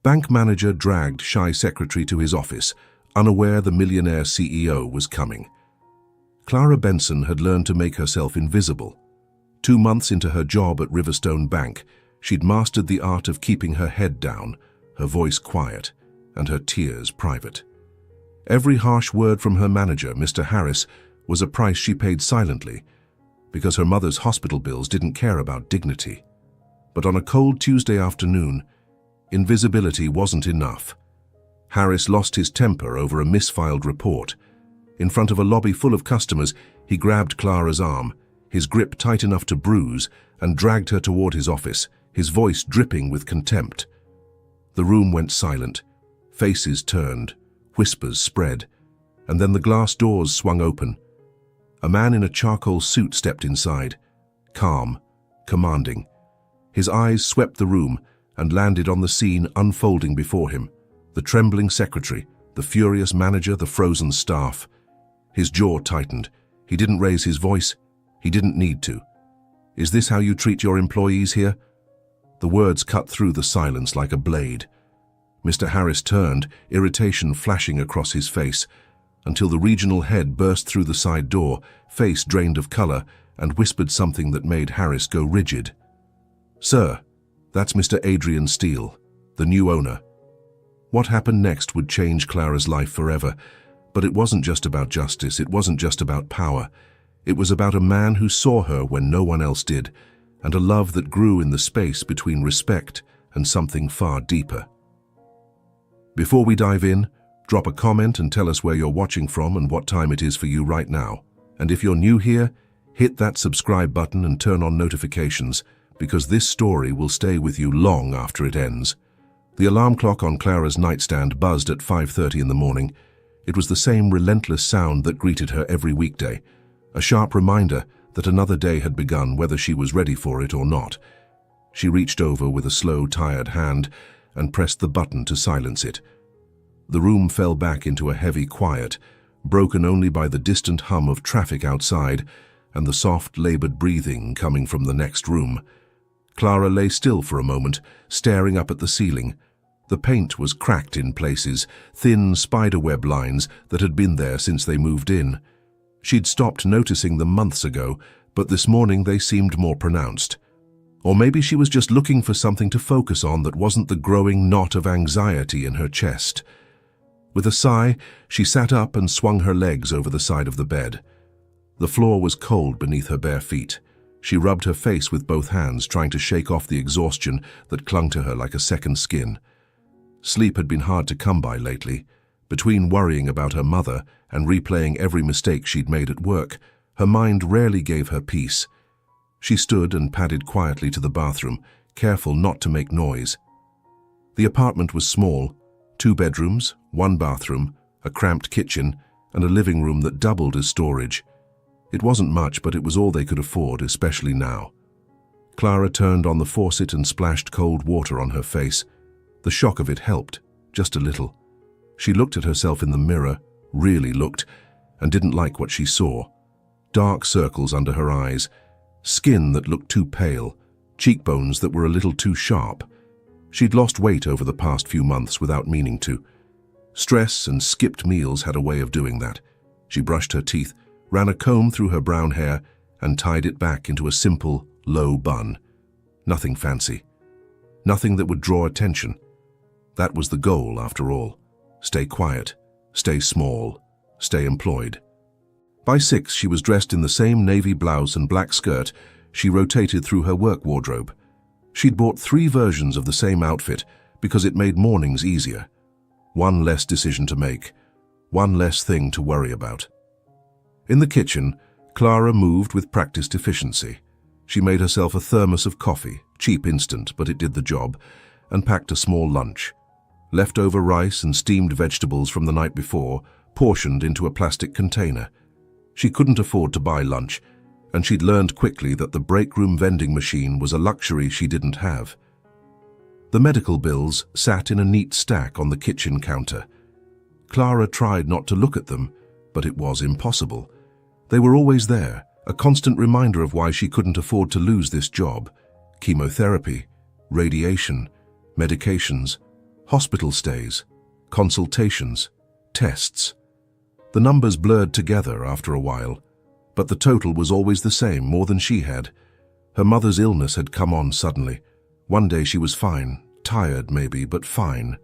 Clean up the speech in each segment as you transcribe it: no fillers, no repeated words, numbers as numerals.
Bank manager dragged shy secretary to his office, unaware the millionaire CEO was coming. Clara Benson had learned to make herself invisible. 2 months into her job at Riverstone Bank, she'd mastered the art of keeping her head down, her voice quiet, and her tears private. Every harsh word from her manager, Mr. Harris, was a price she paid silently, because her mother's hospital bills didn't care about dignity. But on a cold Tuesday afternoon, invisibility wasn't enough. Harris lost his temper over a misfiled report. In front of a lobby full of customers, he grabbed Clara's arm, his grip tight enough to bruise, and dragged her toward his office, his voice dripping with contempt. The room went silent. Faces turned, whispers spread, and then the glass doors swung open. A man in a charcoal suit stepped inside, calm, commanding. His eyes swept the room and landed on the scene unfolding before him. The trembling secretary, the furious manager, the frozen staff. His jaw tightened. He didn't raise his voice. He didn't need to. "Is this how you treat your employees here?" The words cut through the silence like a blade. Mr. Harris turned, irritation flashing across his face, until the regional head burst through the side door, face drained of color, and whispered something that made Harris go rigid. "Sir, that's Mr. Adrian Steele, the new owner." What happened next would change Clara's life forever, but it wasn't just about justice, it wasn't just about power. It was about a man who saw her when no one else did, and a love that grew in the space between respect and something far deeper. Before we dive in, drop a comment and tell us where you're watching from and what time it is for you right now. And if you're new here, hit that subscribe button and turn on notifications, because this story will stay with you long after it ends. The alarm clock on Clara's nightstand buzzed at 5:30 in the morning. It was the same relentless sound that greeted her every weekday, a sharp reminder that another day had begun whether she was ready for it or not. She reached over with a slow, tired hand and pressed the button to silence it. The room fell back into a heavy quiet, broken only by the distant hum of traffic outside and the soft, labored breathing coming from the next room. Clara lay still for a moment, staring up at the ceiling. The paint was cracked in places, thin spiderweb lines that had been there since they moved in. She'd stopped noticing them months ago, but this morning they seemed more pronounced. Or maybe she was just looking for something to focus on that wasn't the growing knot of anxiety in her chest. With a sigh, she sat up and swung her legs over the side of the bed. The floor was cold beneath her bare feet. She rubbed her face with both hands, trying to shake off the exhaustion that clung to her like a second skin. Sleep had been hard to come by lately. Between worrying about her mother and replaying every mistake she'd made at work, her mind rarely gave her peace. She stood and padded quietly to the bathroom, careful not to make noise. The apartment was small, 2 bedrooms, 1 bathroom, a cramped kitchen, and a living room that doubled as storage. It wasn't much, but it was all they could afford, especially now. Clara turned on the faucet and splashed cold water on her face. The shock of it helped, just a little. She looked at herself in the mirror, really looked, and didn't like what she saw. Dark circles under her eyes, skin that looked too pale, cheekbones that were a little too sharp. She'd lost weight over the past few months without meaning to. Stress and skipped meals had a way of doing that. She brushed her teeth, ran a comb through her brown hair, and tied it back into a simple, low bun. Nothing fancy. Nothing that would draw attention. That was the goal, after all. Stay quiet, stay small, stay employed. By 6, she was dressed in the same navy blouse and black skirt. She rotated through her work wardrobe. She'd bought 3 versions of the same outfit because it made mornings easier. One less decision to make, one less thing to worry about. In the kitchen, Clara moved with practiced efficiency. She made herself a thermos of coffee, cheap instant, but it did the job, and packed a small lunch. Leftover rice and steamed vegetables from the night before, portioned into a plastic container. She couldn't afford to buy lunch, and she'd learned quickly that the break room vending machine was a luxury she didn't have. The medical bills sat in a neat stack on the kitchen counter. Clara tried not to look at them, but it was impossible. They were always there, a constant reminder of why she couldn't afford to lose this job. Chemotherapy, radiation, medications, Hospital stays, consultations, tests. The numbers blurred together after a while, but the total was always the same, more than she had. Her mother's illness had come on suddenly. One day she was fine, tired maybe, but fine.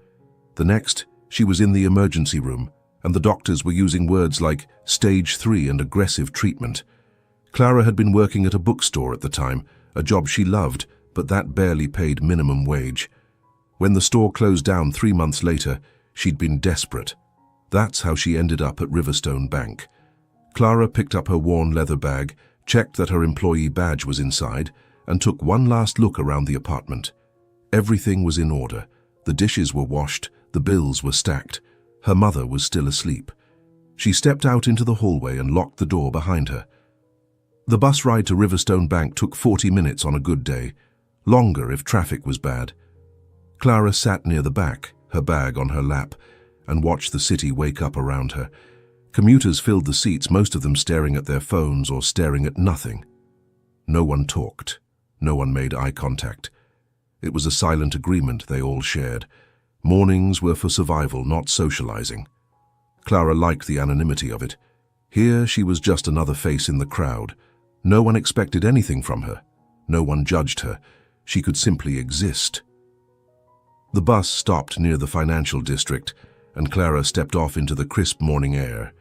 The next, she was in the emergency room, and the doctors were using words like stage 3 and aggressive treatment. Clara had been working at a bookstore at the time, a job she loved, but that barely paid minimum wage. When the store closed down 3 months later, she'd been desperate. That's how she ended up at Riverstone Bank. Clara picked up her worn leather bag, checked that her employee badge was inside, and took one last look around the apartment. Everything was in order. The dishes were washed, the bills were stacked. Her mother was still asleep. She stepped out into the hallway and locked the door behind her. The bus ride to Riverstone Bank took 40 minutes on a good day, longer if traffic was bad. Clara sat near the back, her bag on her lap, and watched the city wake up around her. Commuters filled the seats, most of them staring at their phones or staring at nothing. No one talked. No one made eye contact. It was a silent agreement they all shared. Mornings were for survival, not socializing. Clara liked the anonymity of it. Here she was just another face in the crowd. No one expected anything from her. No one judged her. She could simply exist. The bus stopped near the financial district, and Clara stepped off into the crisp morning air.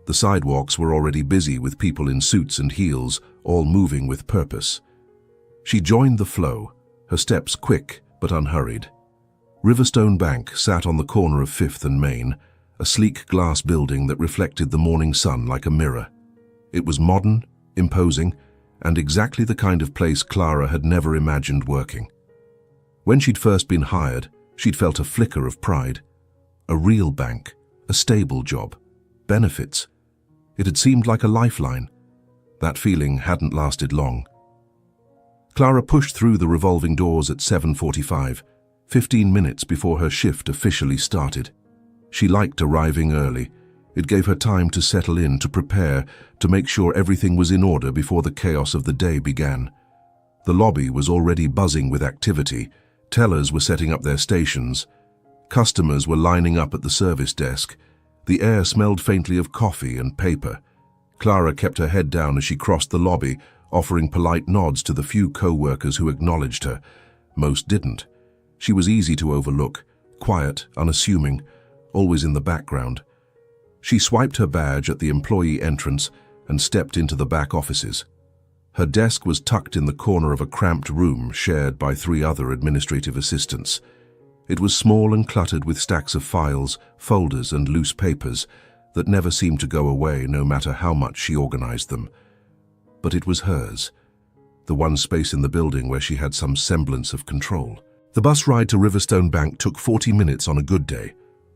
The sidewalks were already busy with people in suits and heels, all moving with purpose. She joined the flow, her steps quick but unhurried. Riverstone Bank sat on the corner of 5th and Main, a sleek glass building that reflected the morning sun like a mirror. It was modern, imposing, and exactly the kind of place Clara had never imagined working. When she'd first been hired, she'd felt a flicker of pride. A real bank, a stable job, benefits. It had seemed like a lifeline. That feeling hadn't lasted long. Clara pushed through the revolving doors at 7:45, 15 minutes before her shift officially started. She liked arriving early. It gave her time to settle in, to prepare, to make sure everything was in order before the chaos of the day began. The lobby was already buzzing with activity. Tellers were setting up their stations. Customers were lining up at the service desk. The air smelled faintly of coffee and paper. Clara kept her head down as she crossed the lobby, offering polite nods to the few co-workers who acknowledged her. Most didn't. She was easy to overlook, quiet, unassuming, always in the background. She swiped her badge at the employee entrance and stepped into the back offices. Her desk was tucked in the corner of a cramped room shared by 3 other administrative assistants. It was small and cluttered with stacks of files, folders, and loose papers that never seemed to go away no matter how much she organized them. But it was hers, the one space in the building where she had some semblance of control. The bus ride to Riverstone Bank took 40 minutes on a good day,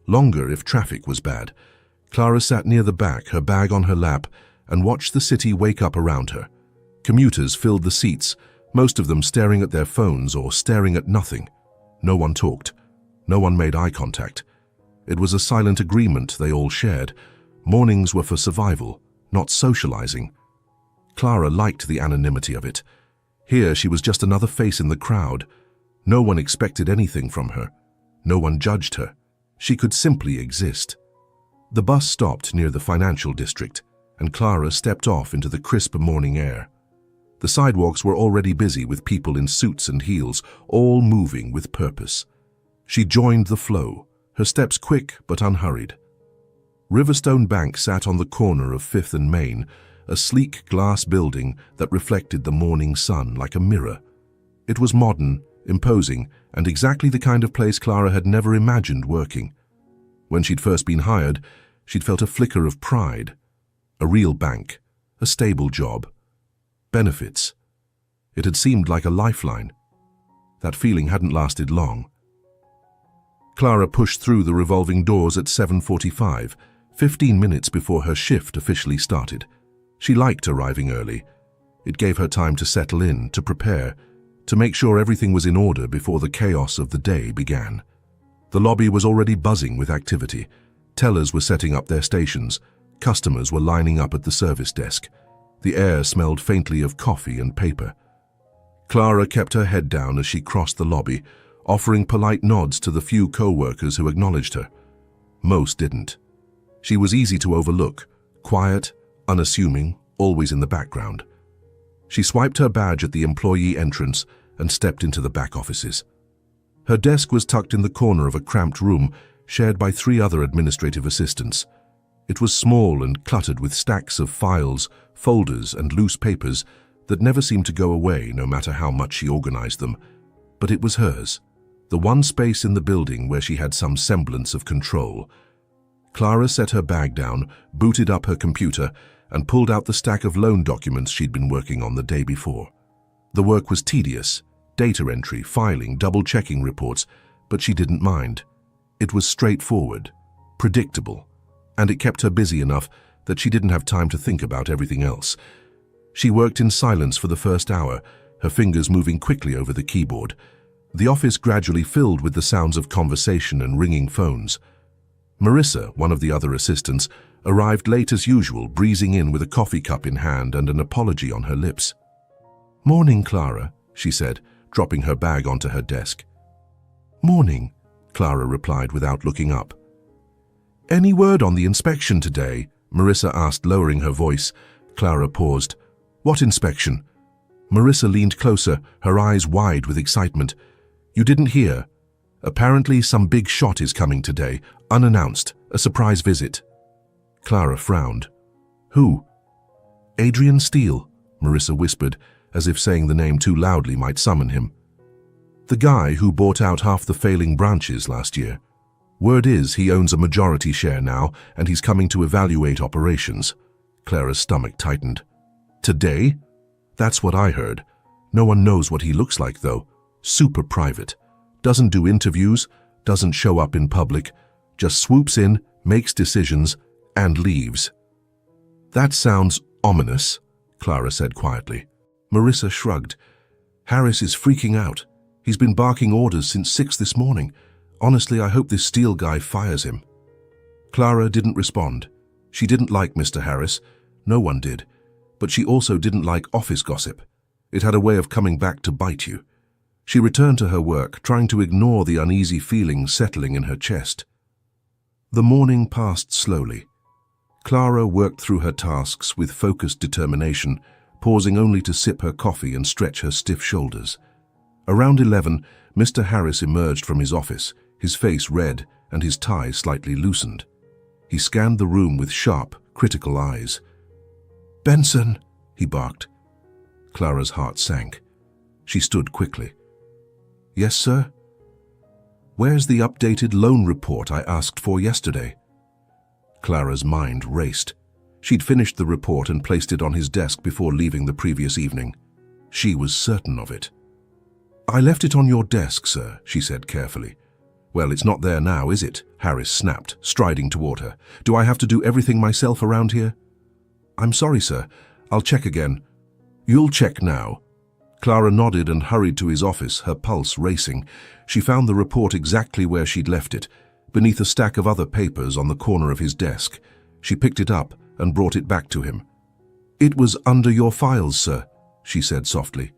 longer if traffic was bad. Clara sat near the back, her bag on her lap, and watched the city wake up around her. Commuters filled the seats, most of them staring at their phones or staring at nothing. No one talked. No one made eye contact. It was a silent agreement they all shared. Mornings were for survival, not socializing. Clara liked the anonymity of it. Here she was just another face in the crowd. No one expected anything from her. No one judged her. She could simply exist. The bus stopped near the financial district, and Clara stepped off into the crisp morning air. The sidewalks were already busy with people in suits and heels, all moving with purpose. She joined the flow, her steps quick but unhurried. Riverstone Bank sat on the corner of 5th and Main, a sleek glass building that reflected the morning sun like a mirror. It was modern, imposing, and exactly the kind of place Clara had never imagined working. When she'd first been hired, she'd felt a flicker of pride. A real bank, a stable job, benefits. It had seemed like a lifeline. That feeling hadn't lasted long. Clara pushed through the revolving doors at 7:45, 15 minutes before her shift officially started. She liked arriving early. It gave her time to settle in, to prepare, to make sure everything was in order before the chaos of the day began. The lobby was already buzzing with activity. Tellers were setting up their stations. Customers were lining up at the service desk. The air smelled faintly of coffee and paper. Clara kept her head down as she crossed the lobby, offering polite nods to the few co-workers who acknowledged her. Most didn't. She was easy to overlook, quiet, unassuming, always in the background. She swiped her badge at the employee entrance and stepped into the back offices. Her desk was tucked in the corner of a cramped room shared by 3 other administrative assistants. It was small and cluttered with stacks of files, folders, and loose papers that never seemed to go away no matter how much she organized them. But it was hers, the one space in the building where she had some semblance of control. Clara set her bag down, booted up her computer, and pulled out the stack of loan documents she'd been working on the day before. The work was tedious, data entry, filing, double-checking reports, but she didn't mind. It was straightforward, predictable, and it kept her busy enough that she didn't have time to think about everything else. She worked in silence for the first hour, her fingers moving quickly over the keyboard. The office gradually filled with the sounds of conversation and ringing phones. Marissa, one of the other assistants, arrived late as usual, breezing in with a coffee cup in hand and an apology on her lips. "Morning, Clara," she said, dropping her bag onto her desk. "Morning," Clara replied without looking up. "Any word on the inspection today?" Marissa asked, lowering her voice. Clara paused. "What inspection?" Marissa leaned closer, her eyes wide with excitement. "You didn't hear? Apparently some big shot is coming today, unannounced, a surprise visit." Clara frowned. "Who?" "Adrian Steele," Marissa whispered, as if saying the name too loudly might summon him. "The guy who bought out half the failing branches last year. Word is he owns a majority share now, and he's coming to evaluate operations." Clara's stomach tightened. "Today? That's what I heard. No one knows what he looks like, though. Super private. Doesn't do interviews, doesn't show up in public, just swoops in, makes decisions, and leaves." "That sounds ominous," Clara said quietly. Marissa shrugged. "Harris is freaking out. He's been barking orders since 6 this morning. Honestly, I hope this Steele guy fires him." Clara didn't respond. She didn't like Mr. Harris. No one did. But she also didn't like office gossip. It had a way of coming back to bite you. She returned to her work, trying to ignore the uneasy feeling settling in her chest. The morning passed slowly. Clara worked through her tasks with focused determination, pausing only to sip her coffee and stretch her stiff shoulders. Around 11, Mr. Harris emerged from his office, his face red and his tie slightly loosened. He scanned the room with sharp, critical eyes. "Benson," he barked. Clara's heart sank. She stood quickly. "Yes, sir?" "Where's the updated loan report I asked for yesterday?" Clara's mind raced. She'd finished the report and placed it on his desk before leaving the previous evening. She was certain of it. "I left it on your desk, sir," she said carefully. "Well, it's not there now, is it?" Harris snapped, striding toward her. "Do I have to do everything myself around here?" "I'm sorry, sir. I'll check again." "You'll check now." Clara nodded and hurried to his office, her pulse racing. She found the report exactly where she'd left it, beneath a stack of other papers on the corner of his desk. She picked it up and brought it back to him. "It was under your files, sir," she said softly.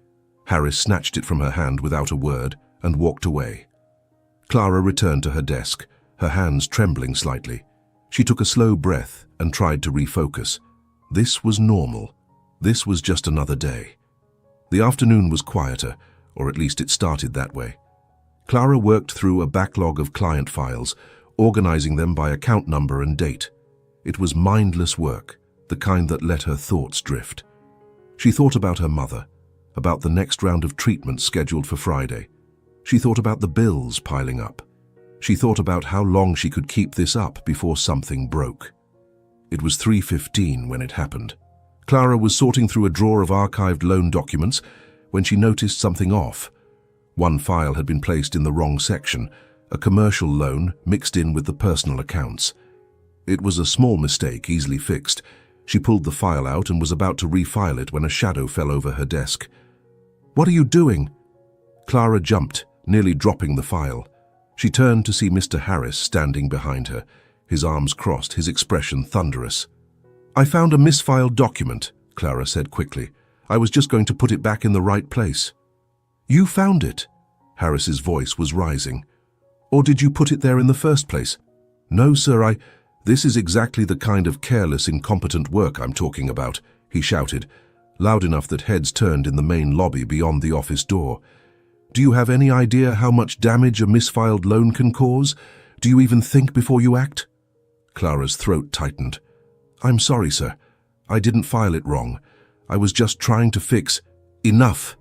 Harris snatched it from her hand without a word and walked away. Clara returned to her desk, her hands trembling slightly. She took a slow breath and tried to refocus. This was normal. This was just another day. The afternoon was quieter, or at least it started that way. Clara worked through a backlog of client files, organizing them by account number and date. It was mindless work, the kind that let her thoughts drift. She thought about her mother, about the next round of treatment scheduled for Friday. She thought about the bills piling up. She thought about how long she could keep this up before something broke. It was 3:15 when it happened. Clara was sorting through a drawer of archived loan documents when she noticed something off. One file had been placed in the wrong section, a commercial loan mixed in with the personal accounts. It was a small mistake, easily fixed. She pulled the file out and was about to refile it when a shadow fell over her desk. "What are you doing?" Clara jumped, nearly dropping the file. She turned to see Mr. Harris standing behind her, his arms crossed, his expression thunderous. "I found a misfiled document," Clara said quickly. "I was just going to put it back in the right place." "You found it?" Harris's voice was rising. "Or did you put it there in the first place?" "No, sir, This is exactly the kind of careless, incompetent work I'm talking about," he shouted, loud enough that heads turned in the main lobby beyond the office door. "Do you have any idea how much damage a misfiled loan can cause? Do you even think before you act?" Clara's throat tightened. "I'm sorry, sir. I didn't file it wrong. I was just trying to fix—" "Enough!"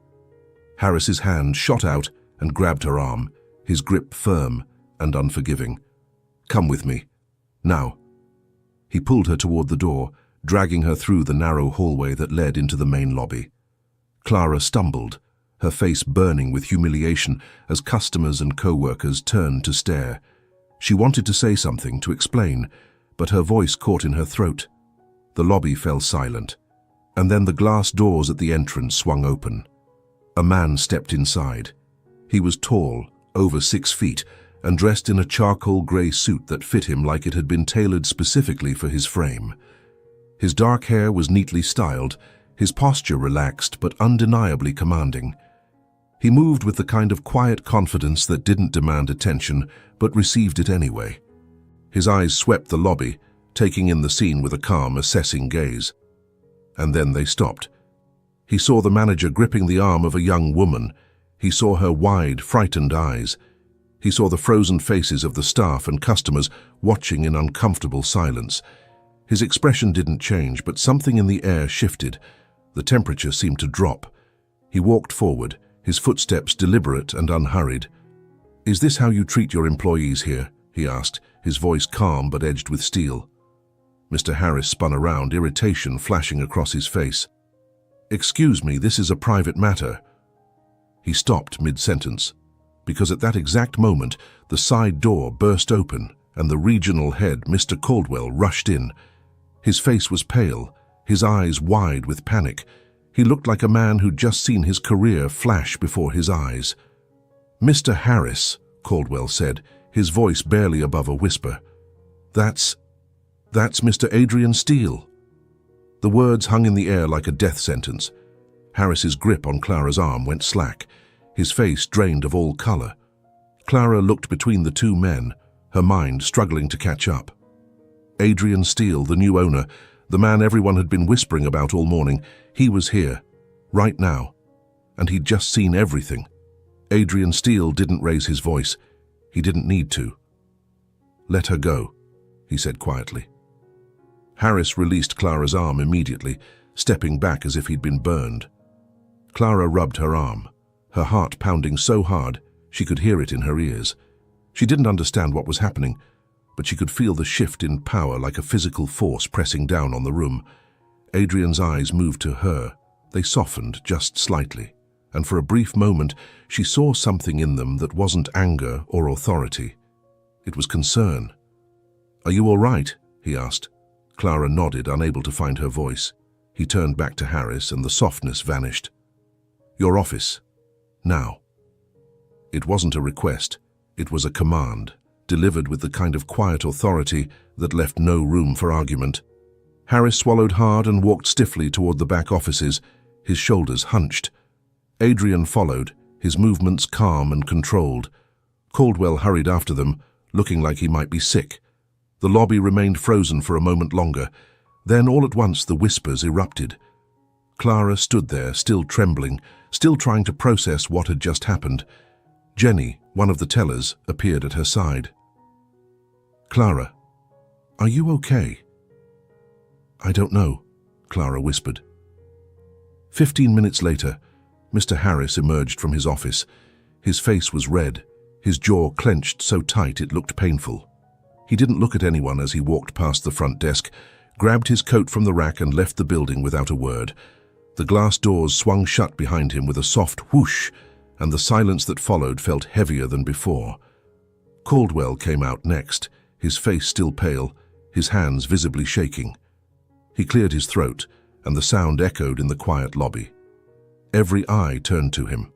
Harris's hand shot out and grabbed her arm, his grip firm and unforgiving. "Come with me. Now." He pulled her toward the door, dragging her through the narrow hallway that led into the main lobby. Clara stumbled, her face burning with humiliation as customers and co-workers turned to stare. She wanted to say something, to explain, but her voice caught in her throat. The lobby fell silent, and then the glass doors at the entrance swung open. A man stepped inside. He was tall, over 6 feet, and dressed in a charcoal grey suit that fit him like it had been tailored specifically for his frame. His dark hair was neatly styled, his posture relaxed but undeniably commanding. He moved with the kind of quiet confidence that didn't demand attention, but received it anyway. His eyes swept the lobby, taking in the scene with a calm, assessing gaze. And then they stopped. He saw the manager gripping the arm of a young woman. He saw her wide, frightened eyes. He saw the frozen faces of the staff and customers watching in uncomfortable silence. His expression didn't change, but something in the air shifted. The temperature seemed to drop. He walked forward, his footsteps deliberate and unhurried. "Is this how you treat your employees here?" he asked, his voice calm but edged with steel. Mr. Harris spun around, irritation flashing across his face. "Excuse me, this is a private matter." He stopped mid-sentence, because at that exact moment, the side door burst open and the regional head, Mr. Caldwell, rushed in. His face was pale, his eyes wide with panic. He looked like a man who'd just seen his career flash before his eyes. "Mr. Harris," Caldwell said, his voice barely above a whisper. That's Mr. Adrian Steele." The words hung in the air like a death sentence. Harris's grip on Clara's arm went slack, his face drained of all color. Clara looked between the two men, her mind struggling to catch up. Adrian Steele, the new owner, the man everyone had been whispering about all morning, he was here, right now, and he'd just seen everything. Adrian Steele didn't raise his voice. He didn't need to. "Let her go," he said quietly. Harris released Clara's arm immediately, stepping back as if he'd been burned. Clara rubbed her arm, her heart pounding so hard she could hear it in her ears. She didn't understand what was happening, but she could feel the shift in power like a physical force pressing down on the room. Adrian's eyes moved to her. They softened just slightly, and for a brief moment she saw something in them that wasn't anger or authority. It was concern. "Are you all right?" he asked. Clara nodded, unable to find her voice. He turned back to Harris and the softness vanished. "Your office. Now." It wasn't a request. It was a command, delivered with the kind of quiet authority that left no room for argument. Harris swallowed hard and walked stiffly toward the back offices, his shoulders hunched. Adrian followed, his movements calm and controlled. Caldwell hurried after them, looking like he might be sick. The lobby remained frozen for a moment longer. Then all at once the whispers erupted. Clara stood there, still trembling, still trying to process what had just happened. Jenny, one of the tellers, appeared at her side. "Clara, are you okay?" "I don't know," Clara whispered. 15 minutes later, Mr. Harris emerged from his office. His face was red, his jaw clenched so tight it looked painful. He didn't look at anyone as he walked past the front desk, grabbed his coat from the rack and left the building without a word. The glass doors swung shut behind him with a soft whoosh, and the silence that followed felt heavier than before. Caldwell came out next, his face still pale, his hands visibly shaking. He cleared his throat, and the sound echoed in the quiet lobby. Every eye turned to him.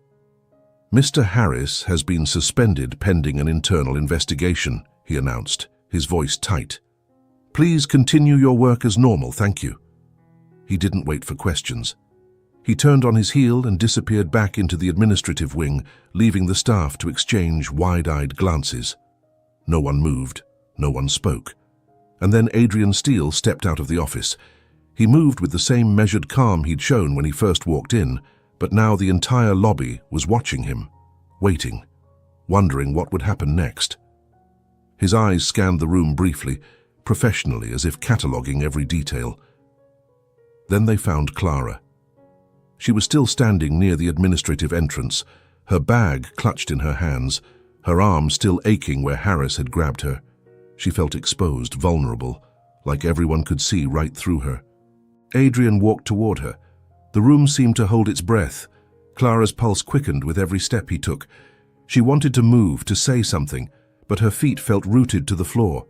"Mr. Harris has been suspended pending an internal investigation," he announced, his voice tight. "Please continue your work as normal, thank you." He didn't wait for questions. He turned on his heel and disappeared back into the administrative wing, leaving the staff to exchange wide-eyed glances. No one moved, no one spoke. And then Adrian Steele stepped out of the office. He moved with the same measured calm he'd shown when he first walked in, but now the entire lobby was watching him, waiting, wondering what would happen next. His eyes scanned the room briefly, professionally, as if cataloguing every detail. Then they found Clara. She was still standing near the administrative entrance, her bag clutched in her hands, her arm still aching where Harris had grabbed her. She felt exposed, vulnerable, like everyone could see right through her. Adrian walked toward her. The room seemed to hold its breath. Clara's pulse quickened with every step he took. She wanted to move, to say something, but her feet felt rooted to the floor.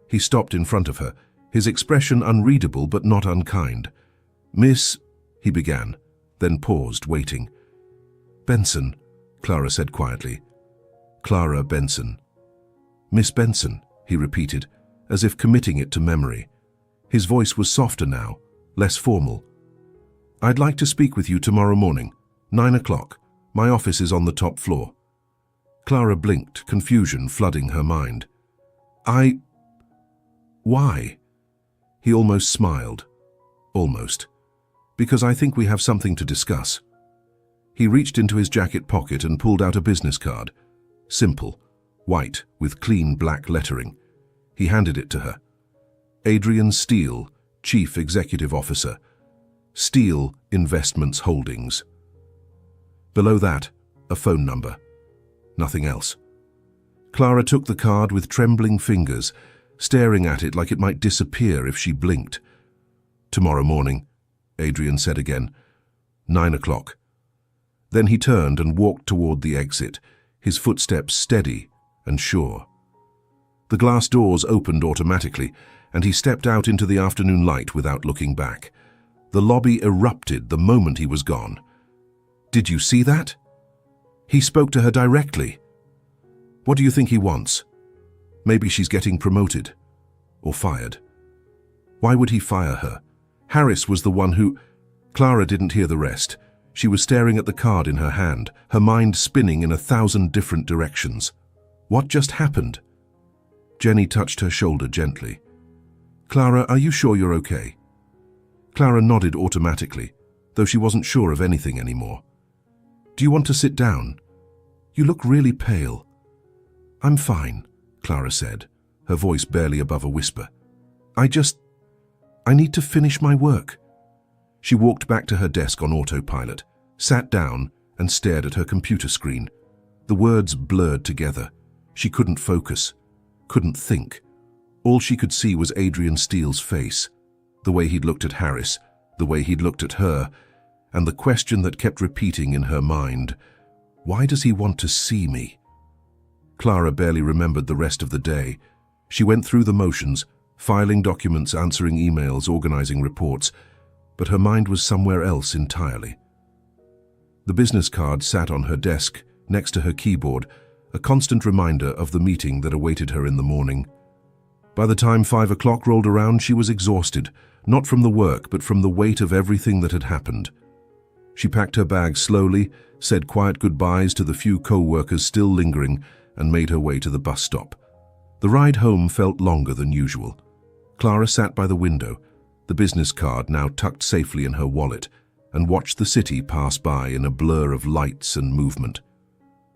He stopped in front of her, his expression unreadable but not unkind. "Miss," he began, then paused, waiting. "Benson," Clara said quietly. "Clara Benson." "Miss Benson," he repeated, as if committing it to memory. His voice was softer now, less formal. "I'd like to speak with you tomorrow morning, 9 o'clock. My office is on the top floor." Clara blinked, confusion flooding her mind. Why?" He almost smiled. Almost. "Because I think we have something to discuss." He reached into his jacket pocket and pulled out a business card. Simple, white, with clean black lettering. He handed it to her. Adrian Steele, Chief Executive Officer. Steele Investments Holdings. Below that, a phone number. Nothing else. Clara took the card with trembling fingers, staring at it like it might disappear if she blinked. "Tomorrow morning," Adrian said again. 9 o'clock. Then he turned and walked toward the exit, his footsteps steady and sure. The glass doors opened automatically, and he stepped out into the afternoon light without looking back. The lobby erupted the moment he was gone. "Did you see that?" He spoke to her directly. "What do you think he wants?" Maybe she's getting promoted. Or fired. Why would he fire her? Harris was the one who... Clara didn't hear the rest. She was staring at the card in her hand, her mind spinning in 1,000 different directions. What just happened? Jenny touched her shoulder gently. "Clara, are you sure you're okay?" Clara nodded automatically, though she wasn't sure of anything anymore. "Do you want to sit down? You look really pale." "I'm fine," Clara said, her voice barely above a whisper. I need to finish my work." She walked back to her desk on autopilot, sat down, and stared at her computer screen. The words blurred together. She couldn't focus, couldn't think. All she could see was Adrian Steele's face, the way he'd looked at Harris, the way he'd looked at her, and the question that kept repeating in her mind, "Why does he want to see me?" Clara barely remembered the rest of the day. She went through the motions, filing documents, answering emails, organizing reports, but her mind was somewhere else entirely. The business card sat on her desk, next to her keyboard, a constant reminder of the meeting that awaited her in the morning. By the time 5 o'clock rolled around, she was exhausted, not from the work, but from the weight of everything that had happened. She packed her bag slowly, said quiet goodbyes to the few co-workers still lingering, and made her way to the bus stop. The ride home felt longer than usual. Clara sat by the window, the business card now tucked safely in her wallet, and watched the city pass by in a blur of lights and movement.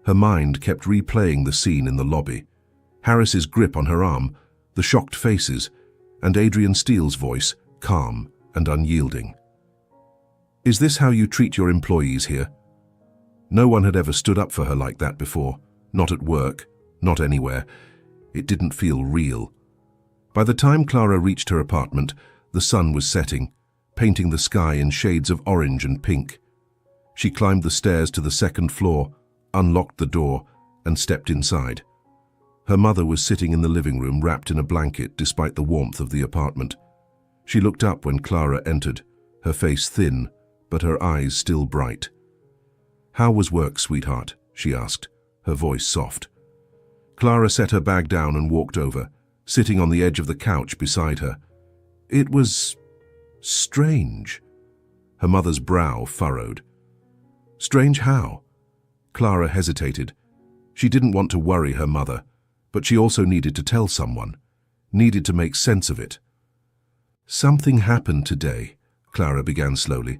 Her mind kept replaying the scene in the lobby. Harris's grip on her arm, the shocked faces, and Adrian Steele's voice, calm and unyielding. "Is this how you treat your employees here?" No one had ever stood up for her like that before. Not at work, not anywhere. It didn't feel real. By the time Clara reached her apartment, the sun was setting, painting the sky in shades of orange and pink. She climbed the stairs to the second floor, unlocked the door, and stepped inside. Her mother was sitting in the living room, wrapped in a blanket despite the warmth of the apartment. She looked up when Clara entered, her face thin, but her eyes still bright. "How was work, sweetheart?" she asked, her voice soft. Clara set her bag down and walked over, sitting on the edge of the couch beside her. "It was strange." Her mother's brow furrowed. Strange how? Clara hesitated. She didn't want to worry her mother, but she also needed to tell someone, needed to make sense of it. Something happened today, Clara began slowly.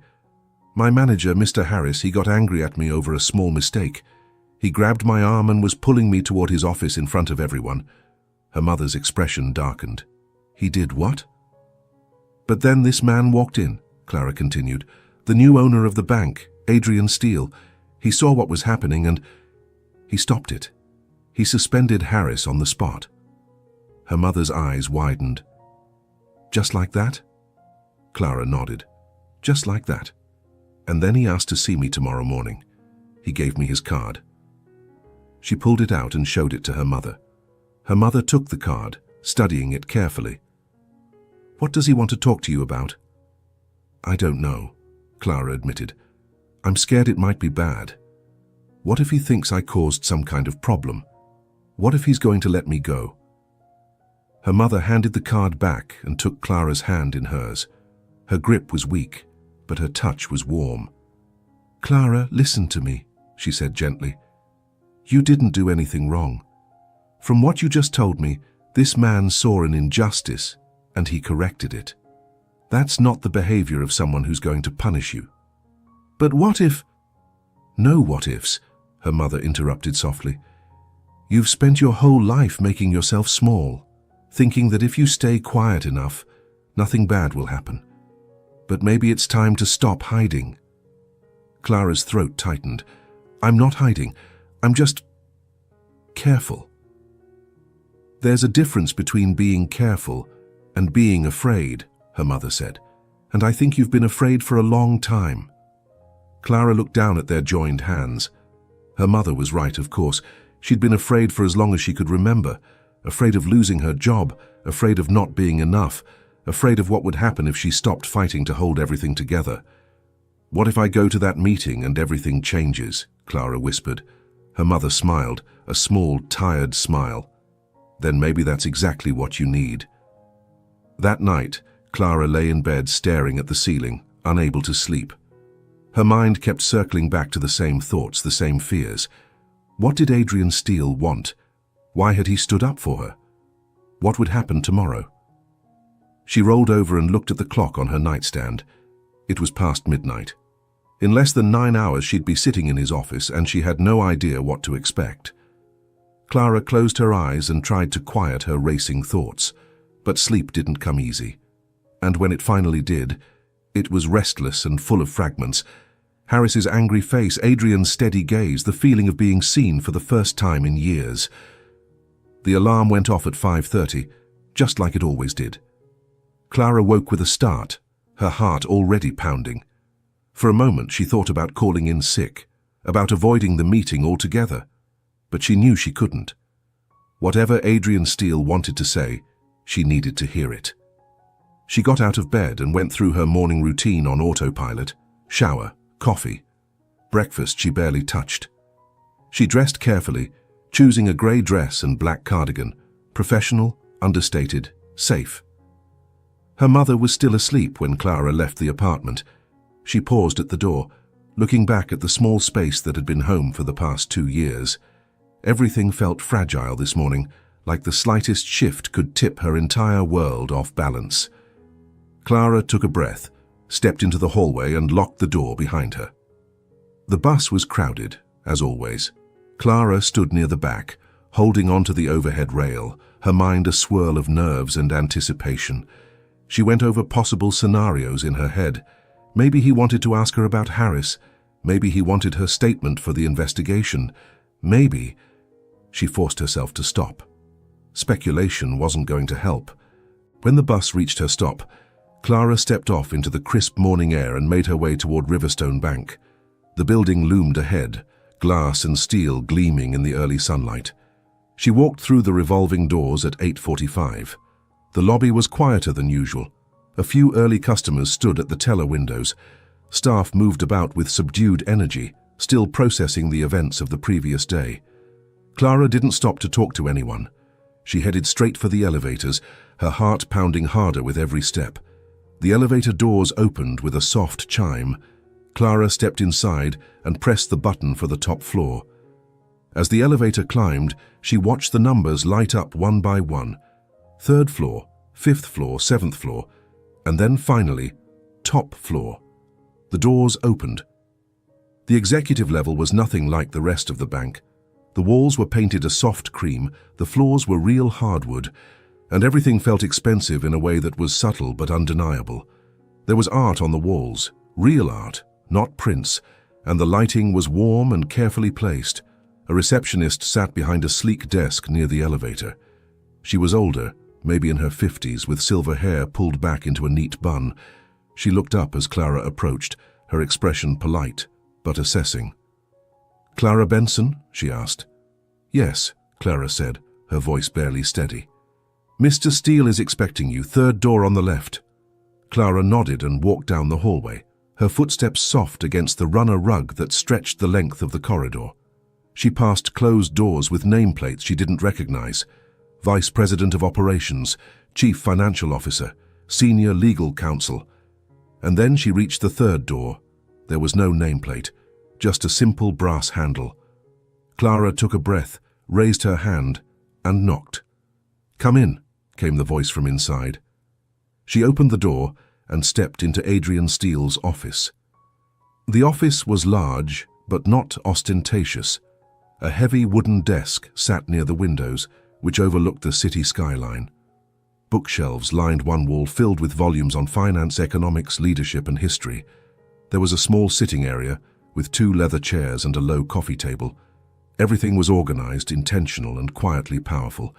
My manager, Mr. Harris, he got angry at me over a small mistake. He grabbed my arm and was pulling me toward his office in front of everyone. Her mother's expression darkened. He did what? But then this man walked in, Clara continued. The new owner of the bank, Adrian Steele. He saw what was happening and he stopped it. He suspended Harris on the spot. Her mother's eyes widened. Just like that? Clara nodded. Just like that. And then he asked to see me tomorrow morning. He gave me his card. She pulled it out and showed it to her mother. Her mother took the card, studying it carefully. What does he want to talk to you about? I don't know, Clara admitted. I'm scared it might be bad. What if he thinks I caused some kind of problem? What if he's going to let me go? Her mother handed the card back and took Clara's hand in hers. Her grip was weak, but her touch was warm. Clara, listen to me, she said gently. You didn't do anything wrong. From what you just told me, this man saw an injustice and he corrected it. That's not the behavior of someone who's going to punish you. But what if... No what ifs, her mother interrupted softly. You've spent your whole life making yourself small, thinking that if you stay quiet enough, nothing bad will happen. But maybe it's time to stop hiding. Clara's throat tightened. I'm not hiding. I'm just... careful. There's a difference between being careful and being afraid, her mother said. And I think you've been afraid for a long time. Clara looked down at their joined hands. Her mother was right, of course. She'd been afraid for as long as she could remember. Afraid of losing her job, afraid of not being enough, afraid of what would happen if she stopped fighting to hold everything together. What if I go to that meeting and everything changes? Clara whispered. Her mother smiled, a small, tired smile. Then maybe that's exactly what you need. That night, Clara lay in bed staring at the ceiling, unable to sleep. Her mind kept circling back to the same thoughts, the same fears. What did Adrian Steele want? Why had he stood up for her? What would happen tomorrow? She rolled over and looked at the clock on her nightstand. It was past midnight. In less than 9 hours she'd be sitting in his office and she had no idea what to expect. Clara closed her eyes and tried to quiet her racing thoughts, but sleep didn't come easy. And when it finally did, it was restless and full of fragments. Harris's angry face, Adrian's steady gaze, the feeling of being seen for the first time in years. The alarm went off at 5:30, just like it always did. Clara woke with a start, her heart already pounding. For a moment she thought about calling in sick, about avoiding the meeting altogether. But she knew she couldn't. Whatever Adrian Steele wanted to say, she needed to hear it. She got out of bed and went through her morning routine on autopilot. Shower, coffee. Breakfast she barely touched. She dressed carefully, choosing a grey dress and black cardigan. Professional, understated, safe. Her mother was still asleep when Clara left the apartment. She paused at the door, looking back at the small space that had been home for the past 2 years. Everything felt fragile this morning, like the slightest shift could tip her entire world off balance. Clara took a breath, stepped into the hallway and locked the door behind her. The bus was crowded, as always. Clara stood near the back, holding onto the overhead rail, her mind a swirl of nerves and anticipation. She went over possible scenarios in her head. Maybe he wanted to ask her about Harris. Maybe he wanted her statement for the investigation. Maybe... She forced herself to stop. Speculation wasn't going to help. When the bus reached her stop, Clara stepped off into the crisp morning air and made her way toward Riverstone Bank. The building loomed ahead, glass and steel gleaming in the early sunlight. She walked through the revolving doors at 8:45. The lobby was quieter than usual. A few early customers stood at the teller windows. Staff moved about with subdued energy, still processing the events of the previous day. Clara didn't stop to talk to anyone. She headed straight for the elevators, her heart pounding harder with every step. The elevator doors opened with a soft chime. Clara stepped inside and pressed the button for the top floor. As the elevator climbed, she watched the numbers light up one by one. 3rd floor, 5th floor, 7th floor, and then finally, top floor. The doors opened. The executive level was nothing like the rest of the bank. The walls were painted a soft cream, the floors were real hardwood, and everything felt expensive in a way that was subtle but undeniable. There was art on the walls, real art, not prints, and the lighting was warm and carefully placed. A receptionist sat behind a sleek desk near the elevator. She was older, maybe in her 50s, with silver hair pulled back into a neat bun. She looked up as Clara approached, her expression polite, but assessing. "Clara Benson?" she asked. "Yes," Clara said, her voice barely steady. "Mr. Steele is expecting you, 3rd door on the left." Clara nodded and walked down the hallway, her footsteps soft against the runner rug that stretched the length of the corridor. She passed closed doors with nameplates she didn't recognize. Vice President of Operations, Chief Financial Officer, Senior Legal Counsel. And then she reached the 3rd door. There was no nameplate, just a simple brass handle. Clara took a breath, raised her hand, and knocked. "Come in," came the voice from inside. She opened the door and stepped into Adrian Steele's office. The office was large, but not ostentatious. A heavy wooden desk sat near the windows, which overlooked the city skyline. Bookshelves lined one wall filled with volumes on finance, economics, leadership, and history. There was a small sitting area with 2 leather chairs and a low coffee table. Everything was organized, intentional, and quietly powerful.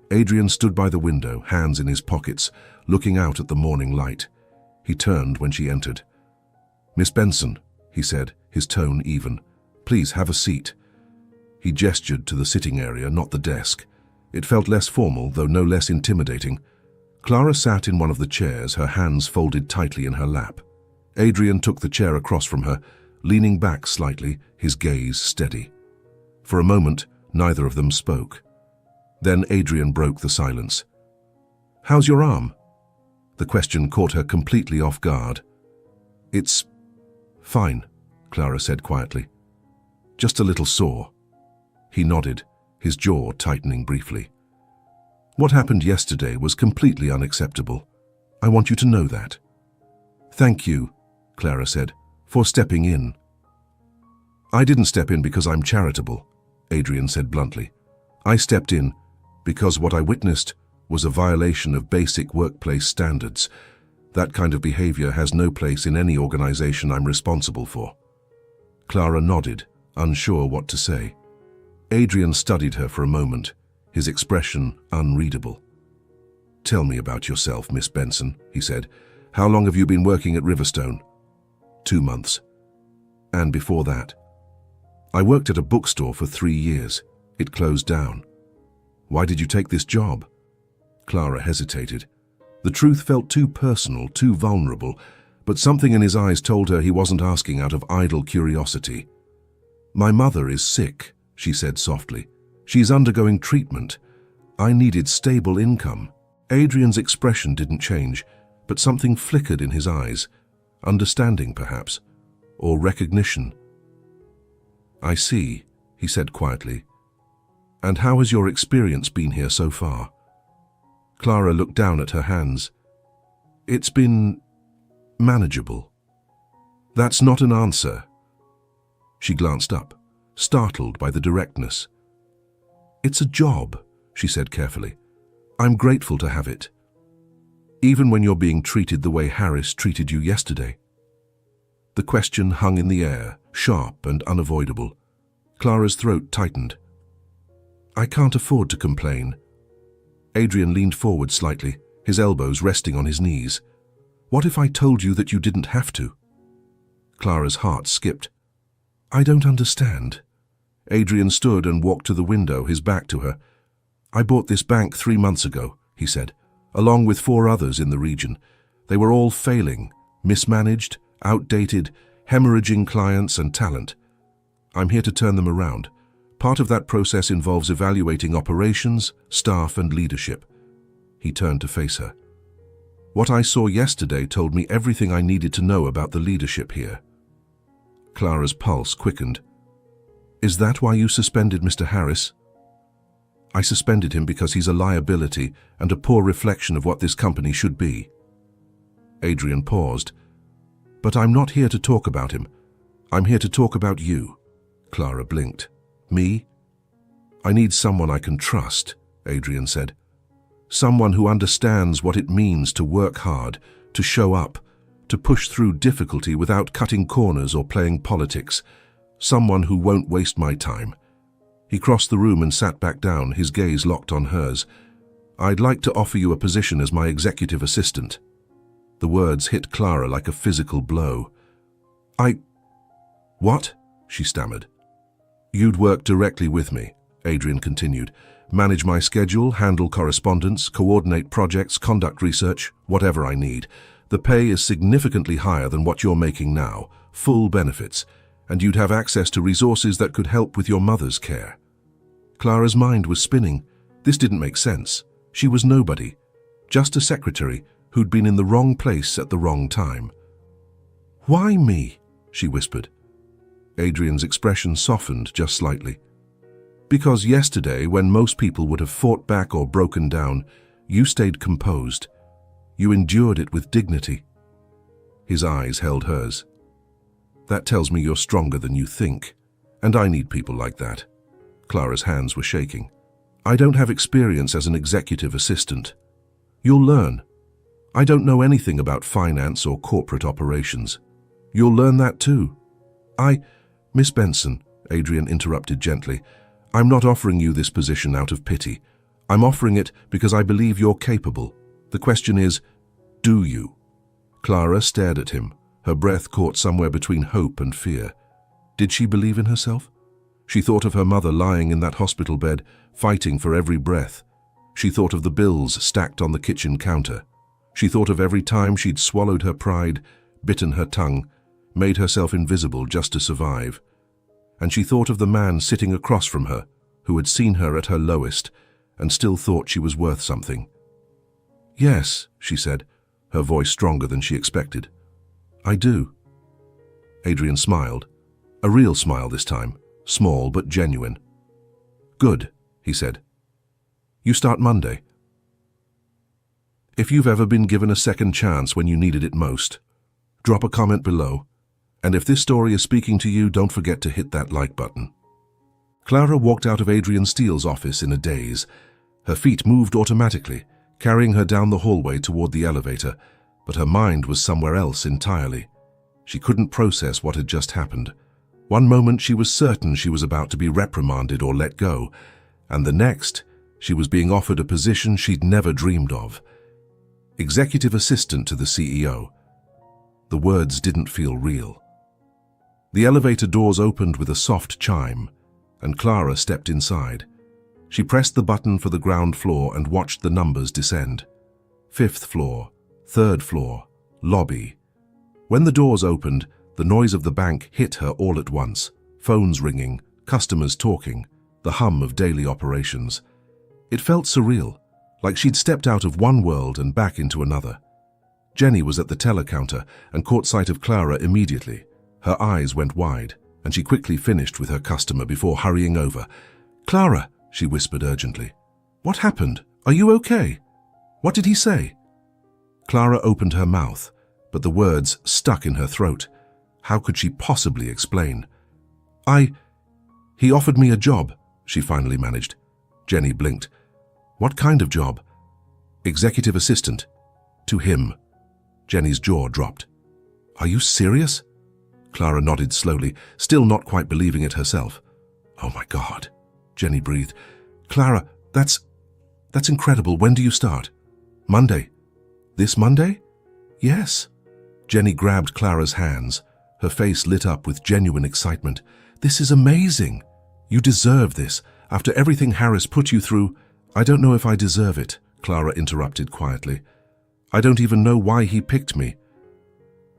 Adrian stood by the window, hands in his pockets, looking out at the morning light. He turned when she entered. "Miss Benson," he said, his tone even, "please have a seat." He gestured to the sitting area, not the desk. It felt less formal, though no less intimidating. Clara sat in one of the chairs, her hands folded tightly in her lap. Adrian took the chair across from her, leaning back slightly, his gaze steady. For a moment, neither of them spoke. Then Adrian broke the silence. "How's your arm?" The question caught her completely off guard. "It's fine," Clara said quietly. "Just a little sore." He nodded, his jaw tightening briefly. "What happened yesterday was completely unacceptable. I want you to know that." "Thank you," Clara said, "for stepping in." "I didn't step in because I'm charitable," Adrian said bluntly. "I stepped in because what I witnessed was a violation of basic workplace standards. That kind of behavior has no place in any organization I'm responsible for." Clara nodded, unsure what to say. Adrian studied her for a moment, his expression unreadable. "Tell me about yourself, Miss Benson," he said. "How long have you been working at Riverstone?" 2 months. "And before that?" "I worked at a bookstore for 3 years. It closed down." "Why did you take this job?" Clara hesitated. The truth felt too personal, too vulnerable, but something in his eyes told her he wasn't asking out of idle curiosity. "My mother is sick," she said softly. "She's undergoing treatment. I needed stable income." Adrian's expression didn't change, but something flickered in his eyes. Understanding, perhaps, or recognition. "I see," he said quietly. "And how has your experience been here so far?" Clara looked down at her hands. "It's been manageable." "That's not an answer." She glanced up, startled by the directness. "It's a job," she said carefully. "I'm grateful to have it. Even when you're being treated the way Harris treated you yesterday." The question hung in the air, sharp and unavoidable. Clara's throat tightened. "I can't afford to complain." Adrian leaned forward slightly, his elbows resting on his knees. "What if I told you that you didn't have to?" Clara's heart skipped. "I don't understand." Adrian stood and walked to the window, his back to her. "I bought this bank 3 months ago," he said, "along with 4 others in the region. They were all failing, mismanaged, outdated, hemorrhaging clients and talent. I'm here to turn them around. Part of that process involves evaluating operations, staff, and leadership." He turned to face her. What I saw yesterday told me everything I needed to know about the leadership here. Clara's pulse quickened. Is that why you suspended Mr. Harris? I suspended him because he's a liability and a poor reflection of what this company should be. Adrian paused. But I'm not here to talk about him. I'm here to talk about you. Clara blinked. Me? I need someone I can trust, Adrian said. Someone who understands what it means to work hard, to show up, to push through difficulty without cutting corners or playing politics. Someone who won't waste my time. He crossed the room and sat back down, his gaze locked on hers. I'd like to offer you a position as my executive assistant. The words hit Clara like a physical blow. What? She stammered. You'd work directly with me, Adrian continued. Manage my schedule, handle correspondence, coordinate projects, conduct research, whatever I need. The pay is significantly higher than what you're making now, full benefits, and you'd have access to resources that could help with your mother's care. Clara's mind was spinning. This didn't make sense. She was nobody, just a secretary who'd been in the wrong place at the wrong time. Why me? She whispered. Adrian's expression softened just slightly. Because yesterday, when most people would have fought back or broken down, you stayed composed. You endured it with dignity. His eyes held hers. That tells me you're stronger than you think, and I need people like that. Clara's hands were shaking. I don't have experience as an executive assistant. You'll learn. I don't know anything about finance or corporate operations. You'll learn that too. Miss Benson, Adrian interrupted gently, I'm not offering you this position out of pity. I'm offering it because I believe you're capable. The question is, do you? Clara stared at him, her breath caught somewhere between hope and fear. Did she believe in herself? She thought of her mother lying in that hospital bed, fighting for every breath. She thought of the bills stacked on the kitchen counter. She thought of every time she'd swallowed her pride, bitten her tongue, made herself invisible just to survive. And she thought of the man sitting across from her, who had seen her at her lowest and still thought she was worth something. Yes, she said, her voice stronger than she expected. I do. Adrian smiled, a real smile this time, small but genuine. Good, he said. You start Monday. If you've ever been given a second chance when you needed it most, drop a comment below. And if this story is speaking to you, don't forget to hit that like button. Clara walked out of Adrian Steele's office in a daze. Her feet moved automatically, carrying her down the hallway toward the elevator, but her mind was somewhere else entirely. She couldn't process what had just happened. One moment she was certain she was about to be reprimanded or let go, and the next she was being offered a position she'd never dreamed of. Executive assistant to the CEO. The words didn't feel real. The elevator doors opened with a soft chime, and Clara stepped inside. She pressed the button for the ground floor and watched the numbers descend. 5th floor, 3rd floor, lobby. When the doors opened, the noise of the bank hit her all at once. Phones ringing, customers talking, the hum of daily operations. It felt surreal, like she'd stepped out of one world and back into another. Jenny was at the teller counter and caught sight of Clara immediately. Her eyes went wide, and she quickly finished with her customer before hurrying over. Clara, she whispered urgently. What happened? Are you okay? What did he say? Clara opened her mouth, but the words stuck in her throat. How could she possibly explain? He offered me a job, she finally managed. Jenny blinked. What kind of job? Executive assistant. To him. Jenny's jaw dropped. Are you serious? Clara nodded slowly, still not quite believing it herself. Oh my God, Jenny breathed. Clara, that's incredible. When do you start? Monday. This Monday? Yes. Jenny grabbed Clara's hands, her face lit up with genuine excitement. This is amazing. You deserve this. After everything Harris put you through, I don't know if I deserve it, Clara interrupted quietly. I don't even know why he picked me.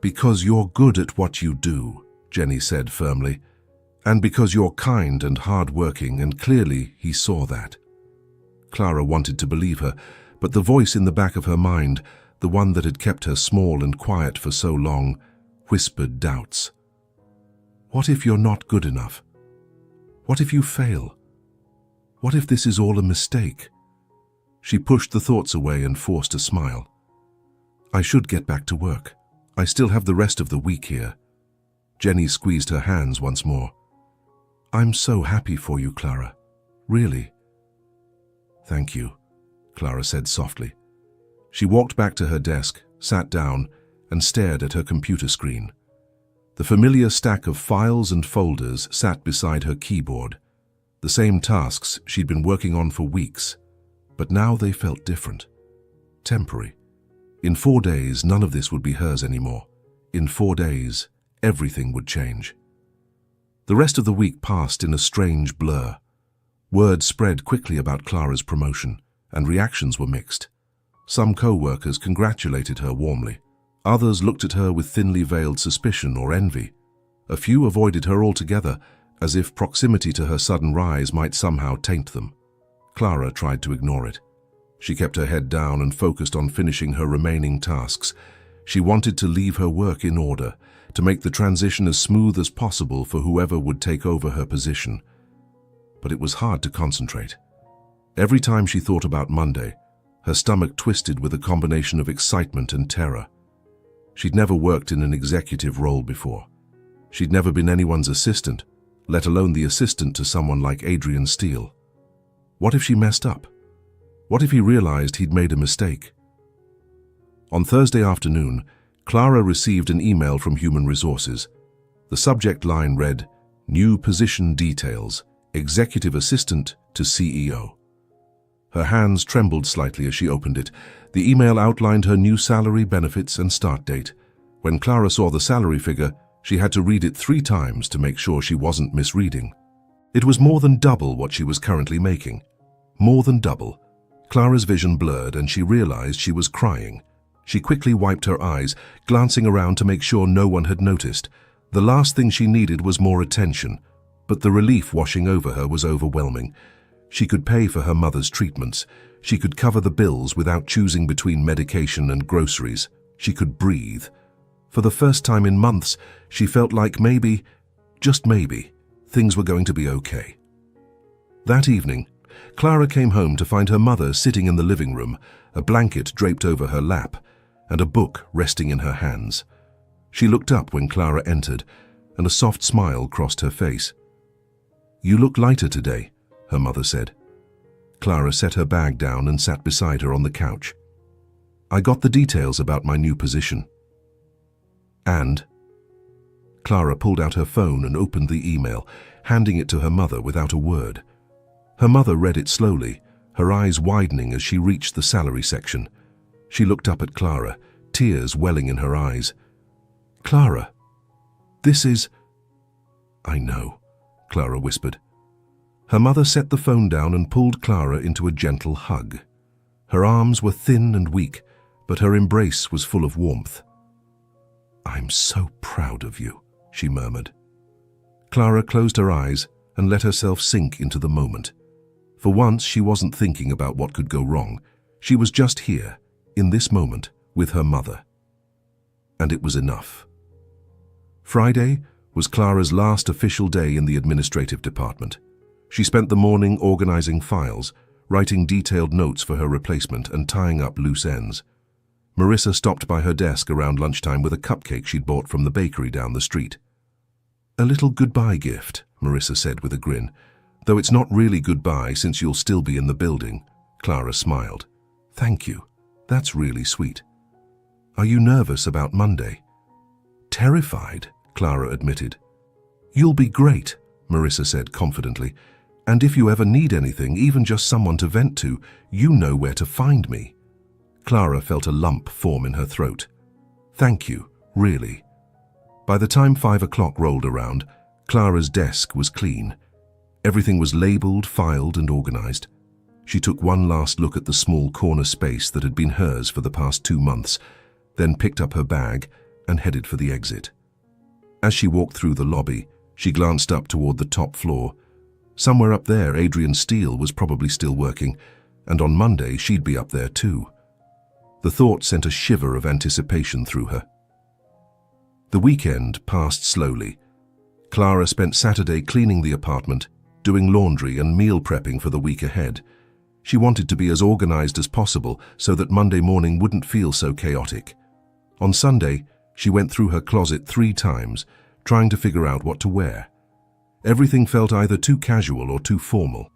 Because you're good at what you do, Jenny said firmly, and because you're kind and hard-working, and clearly he saw that. Clara wanted to believe her, but the voice in the back of her mind, the one that had kept her small and quiet for so long, whispered doubts. What if you're not good enough? What if you fail? What if this is all a mistake? She pushed the thoughts away and forced a smile. I should get back to work. I still have the rest of the week here. Jenny squeezed her hands once more. I'm so happy for you, Clara. Really. Thank you, Clara said softly. She walked back to her desk, sat down, and stared at her computer screen. The familiar stack of files and folders sat beside her keyboard, the same tasks she'd been working on for weeks, but now they felt different, temporary. In 4 days, none of this would be hers anymore. In 4 days, everything would change. The rest of the week passed in a strange blur. Word spread quickly about Clara's promotion, and reactions were mixed. Some co-workers congratulated her warmly. Others looked at her with thinly veiled suspicion or envy. A few avoided her altogether, as if proximity to her sudden rise might somehow taint them. Clara tried to ignore it. She kept her head down and focused on finishing her remaining tasks. She wanted to leave her work in order, to make the transition as smooth as possible for whoever would take over her position. But it was hard to concentrate. Every time she thought about Monday, her stomach twisted with a combination of excitement and terror. She'd never worked in an executive role before. She'd never been anyone's assistant, let alone the assistant to someone like Adrian Steele. What if she messed up? What if he realized he'd made a mistake? On Thursday afternoon, Clara received an email from Human Resources. The subject line read, "New position details, executive assistant to CEO." Her hands trembled slightly as she opened it. The email outlined her new salary, benefits, and start date. When Clara saw the salary figure, she had to read it 3 times to make sure she wasn't misreading. It was more than double what she was currently making. More than double. Clara's vision blurred and she realized she was crying. She quickly wiped her eyes, glancing around to make sure no one had noticed. The last thing she needed was more attention, but the relief washing over her was overwhelming. She could pay for her mother's treatments. She could cover the bills without choosing between medication and groceries. She could breathe. For the first time in months, she felt like maybe, just maybe, things were going to be okay. That evening, Clara came home to find her mother sitting in the living room, a blanket draped over her lap, and a book resting in her hands. She looked up when Clara entered, and a soft smile crossed her face. "You look lighter today," her mother said. Clara set her bag down and sat beside her on the couch. "I got the details about my new position." "And?" Clara pulled out her phone and opened the email, handing it to her mother without a word. Her mother read it slowly, her eyes widening as she reached the salary section. She looked up at Clara, tears welling in her eyes. "Clara, this is—" "I know," Clara whispered. Her mother set the phone down and pulled Clara into a gentle hug. Her arms were thin and weak, but her embrace was full of warmth. "I'm so proud of you," she murmured. Clara closed her eyes and let herself sink into the moment. For once, she wasn't thinking about what could go wrong. She was just here, in this moment, with her mother. And it was enough. Friday was Clara's last official day in the administrative department. She spent the morning organizing files, writing detailed notes for her replacement and tying up loose ends. Marissa stopped by her desk around lunchtime with a cupcake she'd bought from the bakery down the street. "A little goodbye gift," Marissa said with a grin. "Though it's not really goodbye since you'll still be in the building." Clara smiled. "Thank you. That's really sweet. Are you nervous about Monday?" "Terrified," Clara admitted. "You'll be great," Marissa said confidently. "And if you ever need anything, even just someone to vent to, you know where to find me." Clara felt a lump form in her throat. "Thank you, really." By the time 5 o'clock rolled around, Clara's desk was clean. Everything was labeled, filed, and organized. She took one last look at the small corner space that had been hers for the past 2 months, then picked up her bag and headed for the exit. As she walked through the lobby, she glanced up toward the top floor. Somewhere up there, Adrian Steele was probably still working, and on Monday she'd be up there too. The thought sent a shiver of anticipation through her. The weekend passed slowly. Clara spent Saturday cleaning the apartment, doing laundry and meal prepping for the week ahead. She wanted to be as organized as possible so that Monday morning wouldn't feel so chaotic. On Sunday, she went through her closet 3 times, trying to figure out what to wear. Everything felt either too casual or too formal.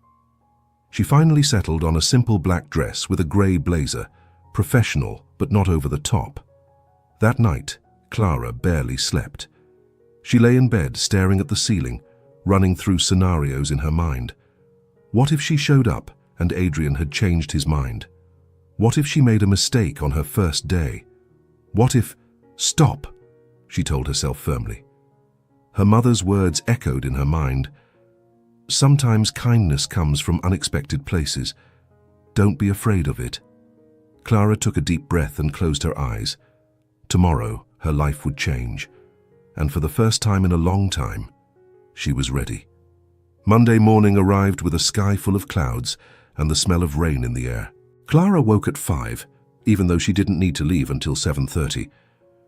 She finally settled on a simple black dress with a grey blazer, professional but not over the top. That night, Clara barely slept. She lay in bed staring at the ceiling, running through scenarios in her mind. What if she showed up and Adrian had changed his mind? What if she made a mistake on her first day? What if— "Stop," she told herself firmly. Her mother's words echoed in her mind. Sometimes kindness comes from unexpected places. Don't be afraid of it. Clara took a deep breath and closed her eyes. Tomorrow, her life would change. And for the first time in a long time, she was ready. Monday morning arrived with a sky full of clouds and the smell of rain in the air. Clara woke at 5, even though she didn't need to leave until 7:30.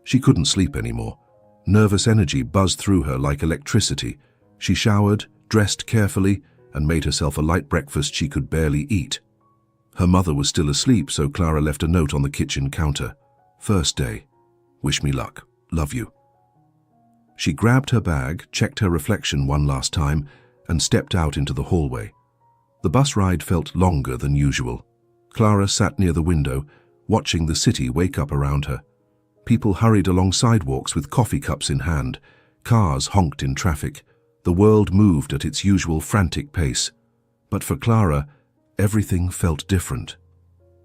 She couldn't sleep anymore. Nervous energy buzzed through her like electricity. She showered, dressed carefully, and made herself a light breakfast she could barely eat. Her mother was still asleep, so Clara left a note on the kitchen counter. "First day. Wish me luck. Love you." She grabbed her bag, checked her reflection one last time, and stepped out into the hallway. The bus ride felt longer than usual. Clara sat near the window, watching the city wake up around her. People hurried along sidewalks with coffee cups in hand. Cars honked in traffic. The world moved at its usual frantic pace. But for Clara, everything felt different.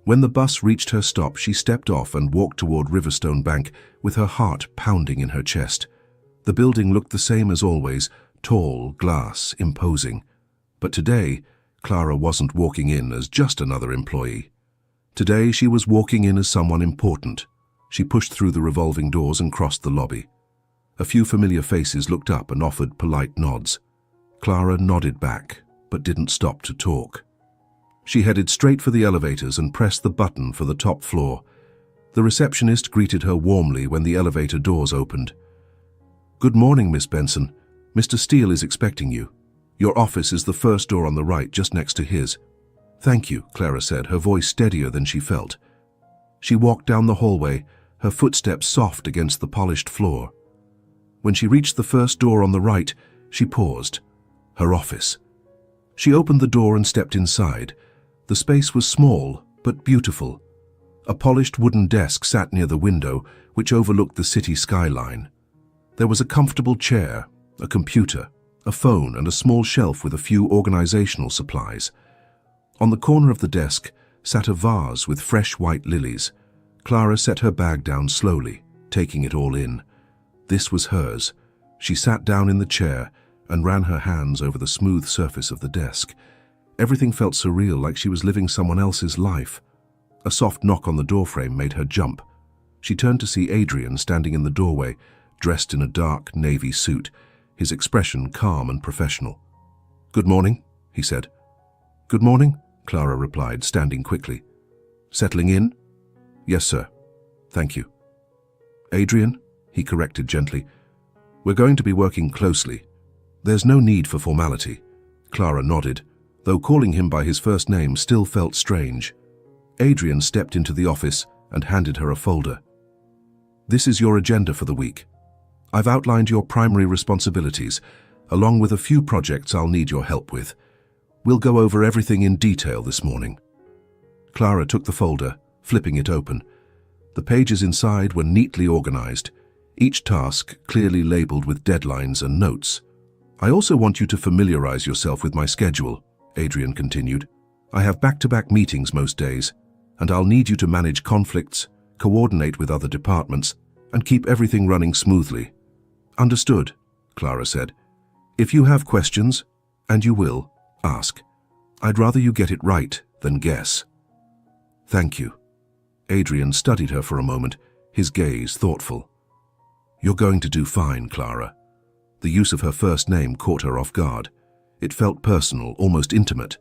When the bus reached her stop, she stepped off and walked toward Riverstone Bank with her heart pounding in her chest. The building looked the same as always, tall, glass, imposing. But today, Clara wasn't walking in as just another employee. Today, she was walking in as someone important. She pushed through the revolving doors and crossed the lobby. A few familiar faces looked up and offered polite nods. Clara nodded back, but didn't stop to talk. She headed straight for the elevators and pressed the button for the top floor. The receptionist greeted her warmly when the elevator doors opened. "Good morning, Miss Benson. Mr. Steele is expecting you. Your office is the first door on the right, just next to his." "Thank you," Clara said, her voice steadier than she felt. She walked down the hallway, her footsteps soft against the polished floor. When she reached the first door on the right, she paused. Her office. She opened the door and stepped inside. The space was small, but beautiful. A polished wooden desk sat near the window, which overlooked the city skyline. There was a comfortable chair, a computer, a phone, and a small shelf with a few organizational supplies. On the corner of the desk sat a vase with fresh white lilies. Clara set her bag down slowly, taking it all in. This was hers. She sat down in the chair and ran her hands over the smooth surface of the desk. Everything felt surreal, like she was living someone else's life. A soft knock on the doorframe made her jump. She turned to see Adrian standing in the doorway, dressed in a dark navy suit, his expression calm and professional. "Good morning," he said. "Good morning," Clara replied, standing quickly. "Settling in?" "Yes, sir. Thank you." "Adrian," he corrected gently, "we're going to be working closely. There's no need for formality." Clara nodded, though calling him by his first name still felt strange. Adrian stepped into the office and handed her a folder. "This is your agenda for the week. I've outlined your primary responsibilities, along with a few projects I'll need your help with. We'll go over everything in detail this morning." Clara took the folder, flipping it open. The pages inside were neatly organized, each task clearly labeled with deadlines and notes. "I also want you to familiarize yourself with my schedule," Adrian continued. "I have back-to-back meetings most days, and I'll need you to manage conflicts, coordinate with other departments, and keep everything running smoothly." "Understood," Clara said. "If you have questions, and you will, ask. I'd rather you get it right than guess." "Thank you." Adrian studied her for a moment, his gaze thoughtful. "You're going to do fine, Clara." The use of her first name caught her off guard. It felt personal, almost intimate.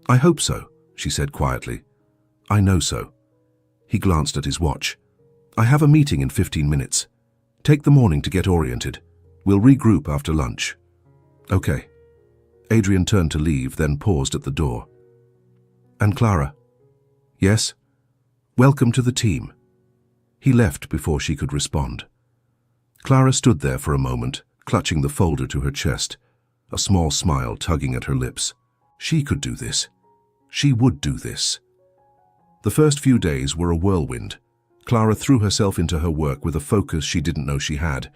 "I hope so," she said quietly. "I know so." He glanced at his watch. I have a meeting in 15 minutes. Take the morning to get oriented. We'll regroup after lunch. Okay. Adrian turned to leave, then paused at the door. And Clara? Yes? Welcome to the team. He left before she could respond. Clara stood there for a moment, clutching the folder to her chest, a small smile tugging at her lips. She could do this. She would do this. The first few days were a whirlwind. Clara threw herself into her work with a focus she didn't know she had.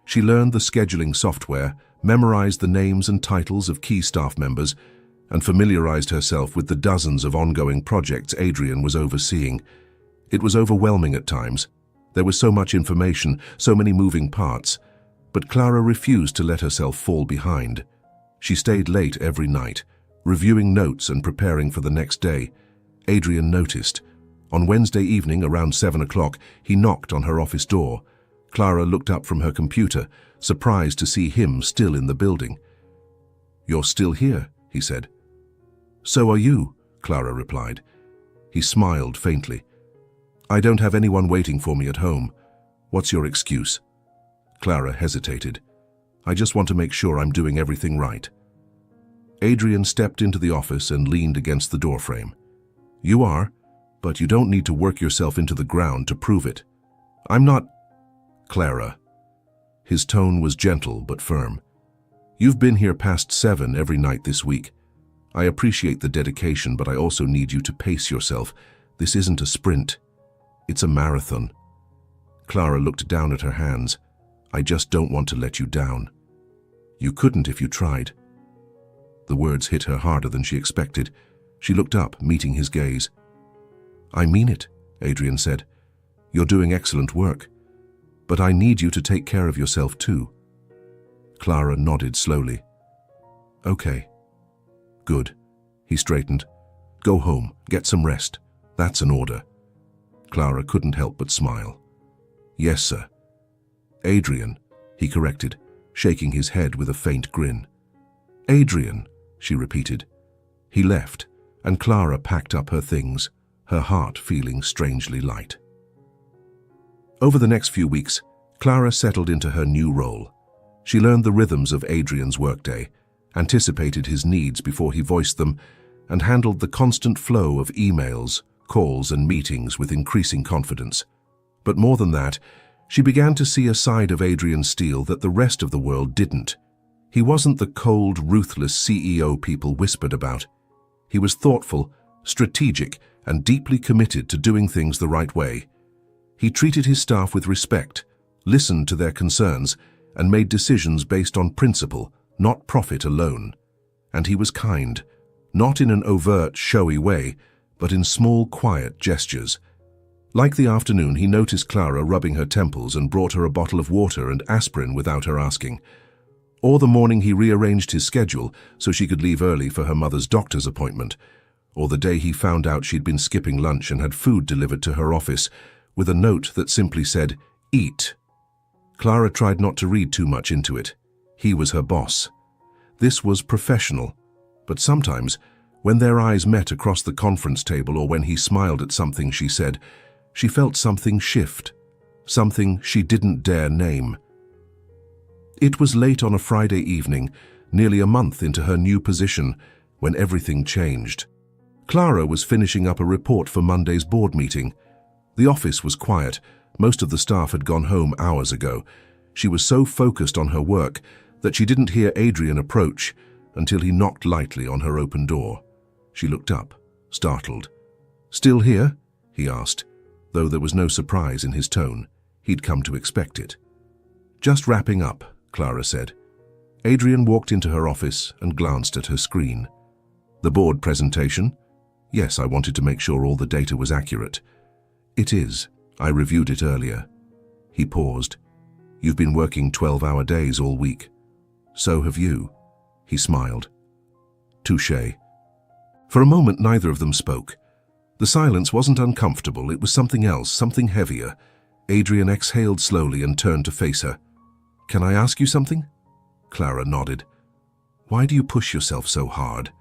She learned the scheduling software, memorized the names and titles of key staff members, and familiarized herself with the dozens of ongoing projects Adrian was overseeing. It was overwhelming at times. There was so much information, so many moving parts, but Clara refused to let herself fall behind. She stayed late every night, reviewing notes and preparing for the next day. Adrian noticed. On Wednesday evening, around 7 o'clock, he knocked on her office door. Clara looked up from her computer, surprised to see him still in the building. "You're still here," he said. "So are you," Clara replied. He smiled faintly. "I don't have anyone waiting for me at home. What's your excuse?" Clara hesitated. "I just want to make sure I'm doing everything right." Adrian stepped into the office and leaned against the doorframe. "You are, but you don't need to work yourself into the ground to prove it. I'm not—" "Clara." His tone was gentle but firm. "You've been here past 7 every night this week. I appreciate the dedication, but I also need you to pace yourself. This isn't a sprint. It's a marathon." Clara looked down at her hands. "I just don't want to let you down." "You couldn't if you tried." The words hit her harder than she expected. She looked up, meeting his gaze. "I mean it," Adrian said. "You're doing excellent work. But I need you to take care of yourself too." Clara nodded slowly. "Okay." "Good." He straightened. "Go home, get some rest. That's an order." Clara couldn't help but smile. "Yes, sir." "Adrian," he corrected, shaking his head with a faint grin. "Adrian," she repeated. He left, and Clara packed up her things, her heart feeling strangely light. Over the next few weeks, Clara settled into her new role. She learned the rhythms of Adrian's workday, anticipated his needs before he voiced them, and handled the constant flow of emails, calls, and meetings with increasing confidence. But more than that, she began to see a side of Adrian Steele that the rest of the world didn't. He wasn't the cold, ruthless CEO people whispered about. He was thoughtful, strategic, and deeply committed to doing things the right way. He treated his staff with respect, listened to their concerns, and made decisions based on principle, not profit alone. And he was kind, not in an overt, showy way, but in small, quiet gestures. Like the afternoon, he noticed Clara rubbing her temples and brought her a bottle of water and aspirin without her asking. Or the morning he rearranged his schedule so she could leave early for her mother's doctor's appointment. Or the day he found out she'd been skipping lunch and had food delivered to her office, with a note that simply said, "Eat." Clara tried not to read too much into it. He was her boss. This was professional. But sometimes, when their eyes met across the conference table or when he smiled at something she said, she felt something shift, something she didn't dare name. It was late on a Friday evening, nearly a month into her new position, when everything changed. Clara was finishing up a report for Monday's board meeting. The office was quiet. Most of the staff had gone home hours ago. She was so focused on her work that she didn't hear Adrian approach until he knocked lightly on her open door. She looked up, startled. "Still here?" he asked, though there was no surprise in his tone. He'd come to expect it. "Just wrapping up," Clara said. Adrian walked into her office and glanced at her screen. "The board presentation?" "Yes, I wanted to make sure all the data was accurate." "It is. I reviewed it earlier." He paused. "You've been working 12-hour days all week." "So have you." He smiled. "Touché." For a moment, neither of them spoke. The silence wasn't uncomfortable, it was something else, something heavier. Adrian exhaled slowly and turned to face her. "Can I ask you something?" Clara nodded. "Why do you push yourself so hard?"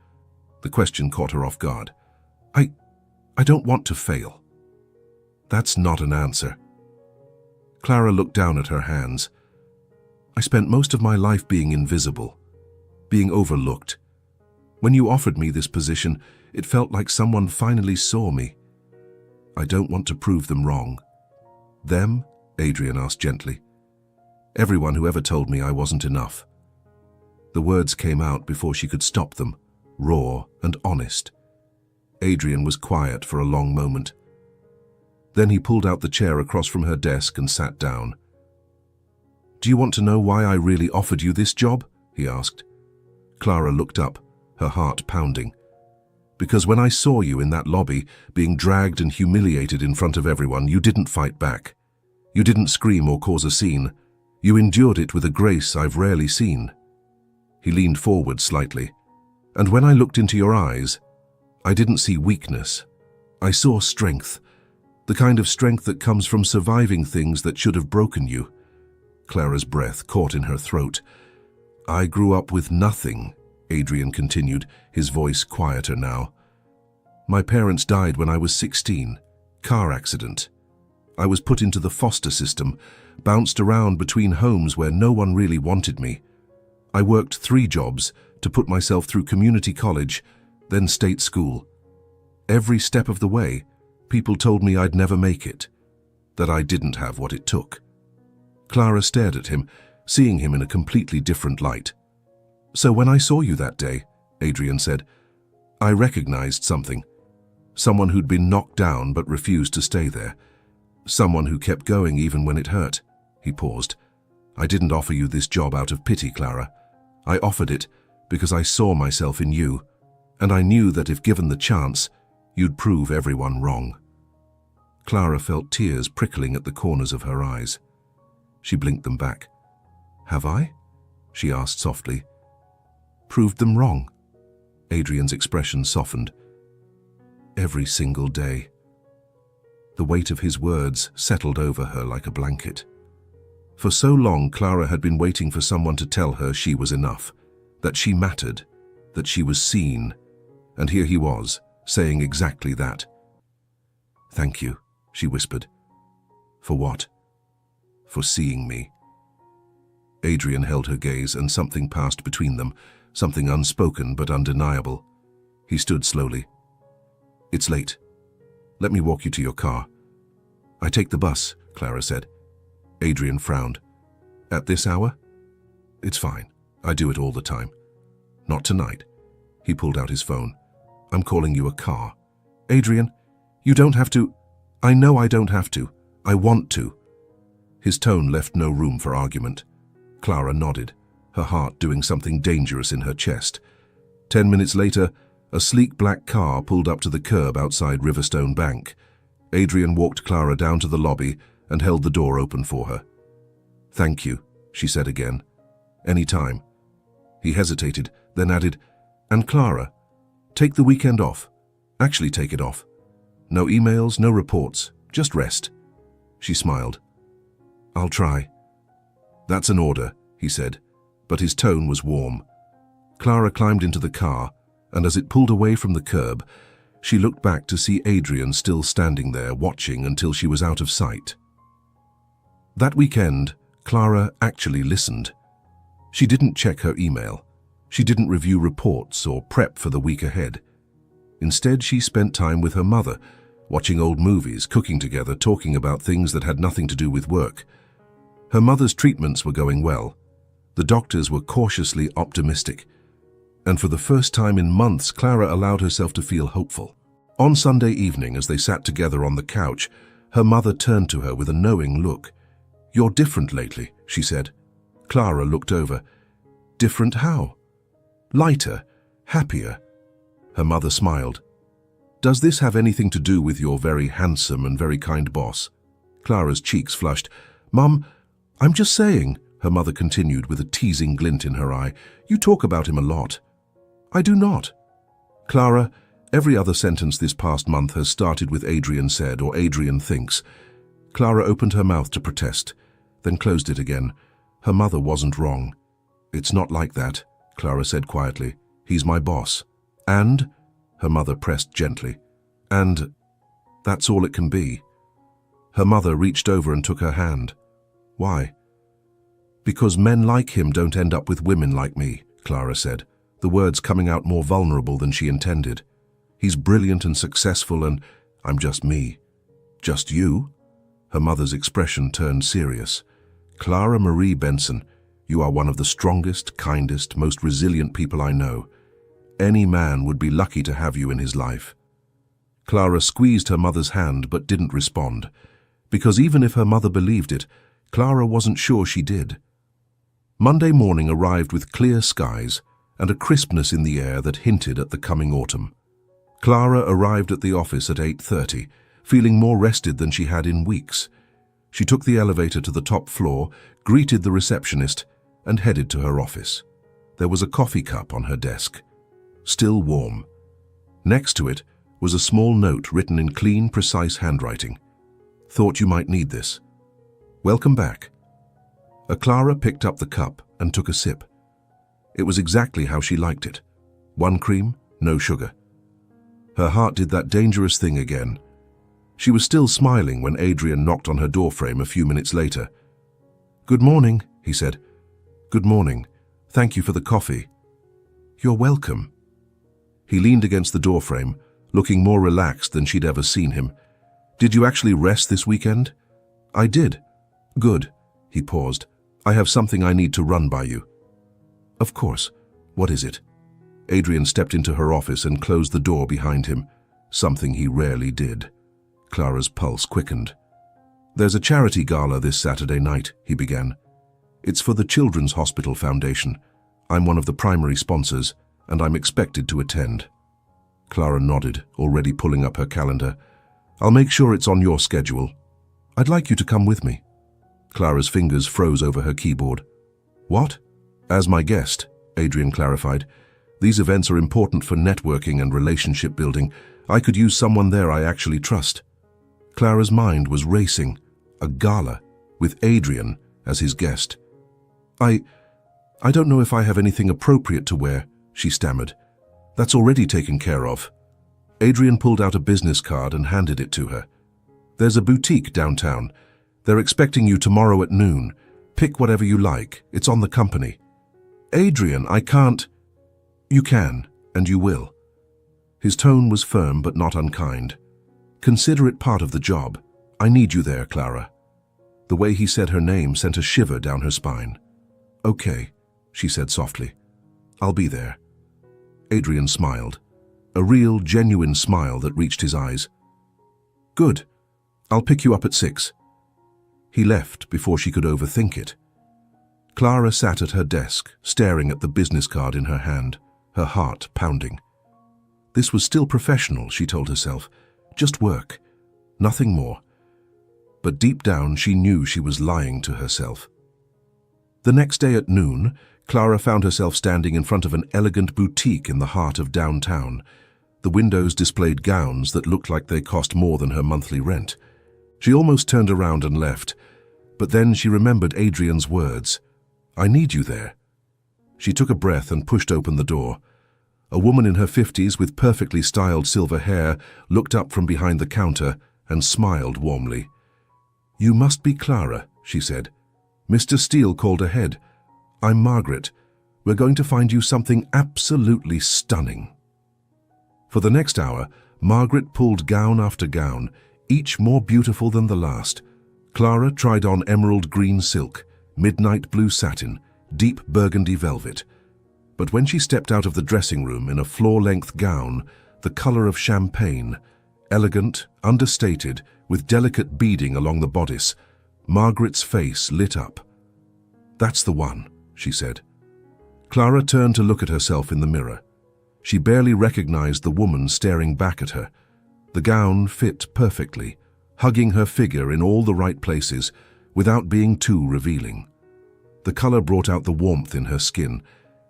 The question caught her off guard. I don't want to fail." That's not an answer. Clara looked down at her hands. I spent most of my life being invisible, being overlooked. When you offered me this position, it felt like someone finally saw me. I don't want to prove them wrong. Them? Adrian asked gently. Everyone who ever told me I wasn't enough. The words came out before she could stop them, raw and honest. Adrian was quiet for a long moment. Then he pulled out the chair across from her desk and sat down. Do you want to know why I really offered you this job? He asked. Clara looked up, her heart pounding. Because when I saw you in that lobby, being dragged and humiliated in front of everyone, you didn't fight back. You didn't scream or cause a scene. You endured it with a grace I've rarely seen. He leaned forward slightly. And when I looked into your eyes, I didn't see weakness. I saw strength. The kind of strength that comes from surviving things that should have broken you. Clara's breath caught in her throat. I grew up with nothing, Adrian continued, his voice quieter now. My parents died when I was 16. Car accident. I was put into the foster system, bounced around between homes where no one really wanted me. I worked 3 jobs to put myself through community college, then state school. Every step of the way, people told me I'd never make it, that I didn't have what it took. Clara stared at him, seeing him in a completely different light. So when I saw you that day, Adrian said, I recognized something. Someone who'd been knocked down but refused to stay there. Someone who kept going even when it hurt. He paused. I didn't offer you this job out of pity, Clara. I offered it because I saw myself in you, and I knew that if given the chance, you'd prove everyone wrong. Clara felt tears prickling at the corners of her eyes. She blinked them back. Have I? She asked softly. Proved them wrong? Adrian's expression softened. Every single day. The weight of his words settled over her like a blanket. For so long, Clara had been waiting for someone to tell her she was enough, that she mattered, that she was seen, and here he was, saying exactly that. Thank you, she whispered. For what? For seeing me. Adrian held her gaze, and something passed between them, something unspoken but undeniable. He stood slowly. It's late. Let me walk you to your car. I take the bus, Clara said. Adrian frowned. At this hour? It's fine. I do it all the time. Not tonight. He pulled out his phone. I'm calling you a car. Adrian, you don't have to. I know I don't have to. I want to. His tone left no room for argument. Clara nodded, her heart doing something dangerous in her chest. 10 minutes later, a sleek black car pulled up to the curb outside Riverstone Bank. Adrian walked Clara down to the lobby and held the door open for her. Thank you, she said again. Any time. He hesitated, then added, and Clara, take the weekend off. Actually take it off. No emails, no reports, just rest. She smiled. I'll try. That's an order, he said, but his tone was warm. Clara climbed into the car, and as it pulled away from the curb, she looked back to see Adrian still standing there, watching until she was out of sight. That weekend, Clara actually listened. She didn't check her email. She didn't review reports or prep for the week ahead. Instead, she spent time with her mother, watching old movies, cooking together, talking about things that had nothing to do with work. Her mother's treatments were going well. The doctors were cautiously optimistic. And for the first time in months, Clara allowed herself to feel hopeful. On Sunday evening, as they sat together on the couch, her mother turned to her with a knowing look. You're different lately, she said. Clara looked over. Different how? Lighter, happier. Her mother smiled. Does this have anything to do with your very handsome and very kind boss? Clara's cheeks flushed. Mum, I'm just saying, her mother continued with a teasing glint in her eye. You talk about him a lot. I do not. Clara, every other sentence this past month has started with Adrian said or Adrian thinks. Clara opened her mouth to protest, then closed it again. Her mother wasn't wrong. It's not like that, Clara said quietly. He's my boss. And, her mother pressed gently, and that's all it can be. Her mother reached over and took her hand. Why? Because men like him don't end up with women like me, Clara said, the words coming out more vulnerable than she intended. He's brilliant and successful and I'm just me. Just you? Her mother's expression turned serious. Clara Marie Benson, you are one of the strongest, kindest, most resilient people I know. Any man would be lucky to have you in his life. Clara squeezed her mother's hand but didn't respond, because even if her mother believed it, Clara wasn't sure she did. Monday morning arrived with clear skies and a crispness in the air that hinted at the coming autumn. Clara arrived at the office at 8:30, feeling more rested than she had in weeks. She took the elevator to the top floor, greeted the receptionist, and headed to her office. There was a coffee cup on her desk, still warm. Next to it was a small note written in clean, precise handwriting. Thought you might need this. Welcome back. Clara picked up the cup and took a sip. It was exactly how she liked it. 1 cream, no sugar. Her heart did that dangerous thing again. She was still smiling when Adrian knocked on her doorframe a few minutes later. Good morning, he said. Good morning. Thank you for the coffee. You're welcome. He leaned against the doorframe, looking more relaxed than she'd ever seen him. Did you actually rest this weekend? I did. Good. He paused. I have something I need to run by you. Of course. What is it? Adrian stepped into her office and closed the door behind him, something he rarely did. Clara's pulse quickened. There's a charity gala this Saturday night, he began. It's for the Children's Hospital Foundation. I'm one of the primary sponsors, and I'm expected to attend. Clara nodded, already pulling up her calendar. I'll make sure it's on your schedule. I'd like you to come with me. Clara's fingers froze over her keyboard. What? As my guest, Adrian clarified. These events are important for networking and relationship building. I could use someone there I actually trust. Clara's mind was racing. A gala, with Adrian as his guest. I don't know if I have anything appropriate to wear, she stammered. That's already taken care of. Adrian pulled out a business card and handed it to her. There's a boutique downtown. They're expecting you tomorrow at noon. Pick whatever you like. It's on the company. Adrian, I can't. You can, and you will. His tone was firm but not unkind. Consider it part of the job. I need you there, Clara. The way he said her name sent a shiver down her spine. Okay, she said softly. I'll be there. Adrian smiled. A real, genuine smile that reached his eyes. Good. I'll pick you up at 6. He left before she could overthink it. Clara sat at her desk, staring at the business card in her hand, her heart pounding. This was still professional, she told herself. Just work. Nothing more. But deep down she knew she was lying to herself. The next day at noon, Clara found herself standing in front of an elegant boutique in the heart of downtown. The windows displayed gowns that looked like they cost more than her monthly rent. She almost turned around and left, but then she remembered Adrian's words. I need you there. She took a breath and pushed open the door. A woman in her 50s with perfectly styled silver hair looked up from behind the counter and smiled warmly. You must be Clara, she said. Mr. Steele called ahead. I'm Margaret. We're going to find you something absolutely stunning. For the next hour, Margaret pulled gown after gown, each more beautiful than the last. Clara tried on emerald green silk, midnight blue satin, deep burgundy velvet. But when she stepped out of the dressing room in a floor-length gown, the color of champagne, elegant, understated, with delicate beading along the bodice, Margaret's face lit up. That's the one, she said. Clara turned to look at herself in the mirror. She barely recognized the woman staring back at her. The gown fit perfectly, hugging her figure in all the right places, without being too revealing. The color brought out the warmth in her skin,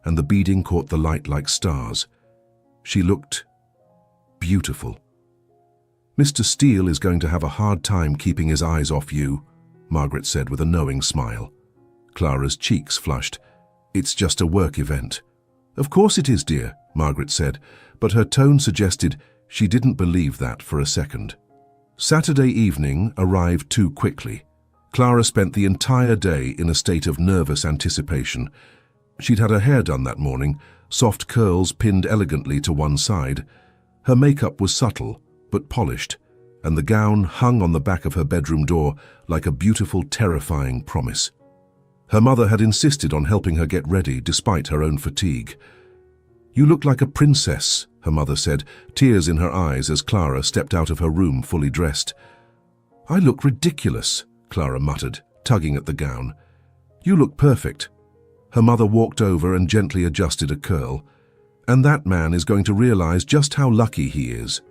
and the beading caught the light like stars. She looked beautiful. Mr. Steele is going to have a hard time keeping his eyes off you, Margaret said with a knowing smile. Clara's cheeks flushed. It's just a work event. Of course it is, dear, Margaret said, but her tone suggested she didn't believe that for a second. Saturday evening arrived too quickly. Clara spent the entire day in a state of nervous anticipation. She'd had her hair done that morning, soft curls pinned elegantly to one side. Her makeup was subtle, but polished, and the gown hung on the back of her bedroom door like a beautiful, terrifying promise. Her mother had insisted on helping her get ready despite her own fatigue. "You look like a princess," her mother said, tears in her eyes as Clara stepped out of her room fully dressed. "I look ridiculous," Clara muttered, tugging at the gown. "You look perfect." Her mother walked over and gently adjusted a curl. "And that man is going to realize just how lucky he is."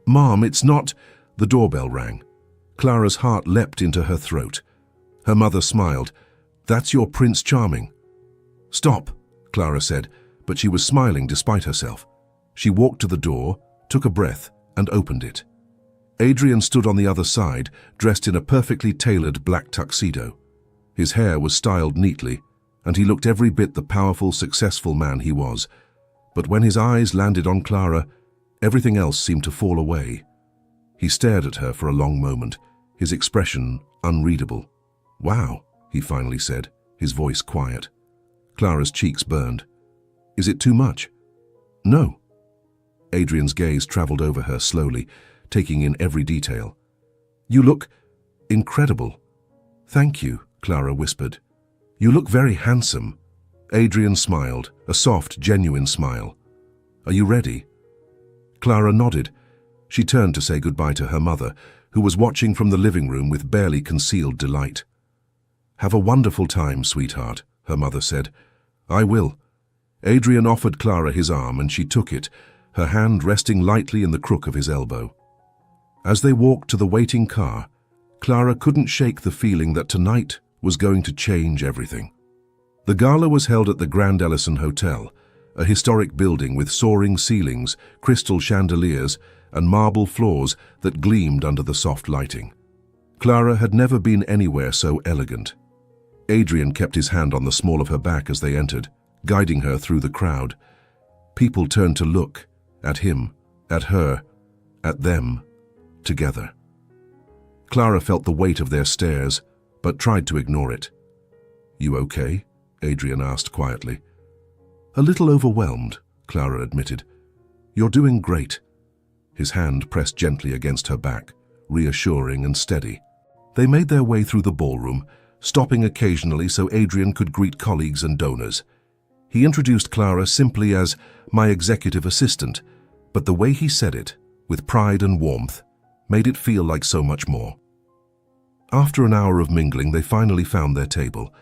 "Mom, it's not—" The doorbell rang. Clara's heart leapt into her throat. Her mother smiled. "That's your Prince Charming." "Stop," Clara said, but she was smiling despite herself. She walked to the door, took a breath, and opened it. Adrian stood on the other side, dressed in a perfectly tailored black tuxedo. His hair was styled neatly, and he looked every bit the powerful, successful man he was. But when his eyes landed on Clara, everything else seemed to fall away. He stared at her for a long moment, his expression unreadable. "Wow," he finally said, his voice quiet. Clara's cheeks burned. "Is it too much?" "No." Adrian's gaze traveled over her slowly, taking in every detail. "You look incredible." "Thank you," Clara whispered. "You look very handsome." Adrian smiled, a soft, genuine smile. "Are you ready?" Clara nodded. She turned to say goodbye to her mother, who was watching from the living room with barely concealed delight. "Have a wonderful time, sweetheart," her mother said. "I will." Adrian offered Clara his arm and she took it, her hand resting lightly in the crook of his elbow. As they walked to the waiting car, Clara couldn't shake the feeling that tonight was going to change everything. The gala was held at the Grand Ellison Hotel, a historic building with soaring ceilings, crystal chandeliers, and marble floors that gleamed under the soft lighting. Clara had never been anywhere so elegant. Adrian kept his hand on the small of her back as they entered, guiding her through the crowd. People turned to look, at him, at her, at them, together. Clara felt the weight of their stares, but tried to ignore it. "You okay?" Adrian asked quietly. "A little overwhelmed," Clara admitted. "You're doing great." His hand pressed gently against her back, reassuring and steady. They made their way through the ballroom, stopping occasionally so Adrian could greet colleagues and donors. He introduced Clara simply as "my executive assistant," but the way he said it, with pride and warmth, made it feel like so much more. After an hour of mingling, they finally found their table.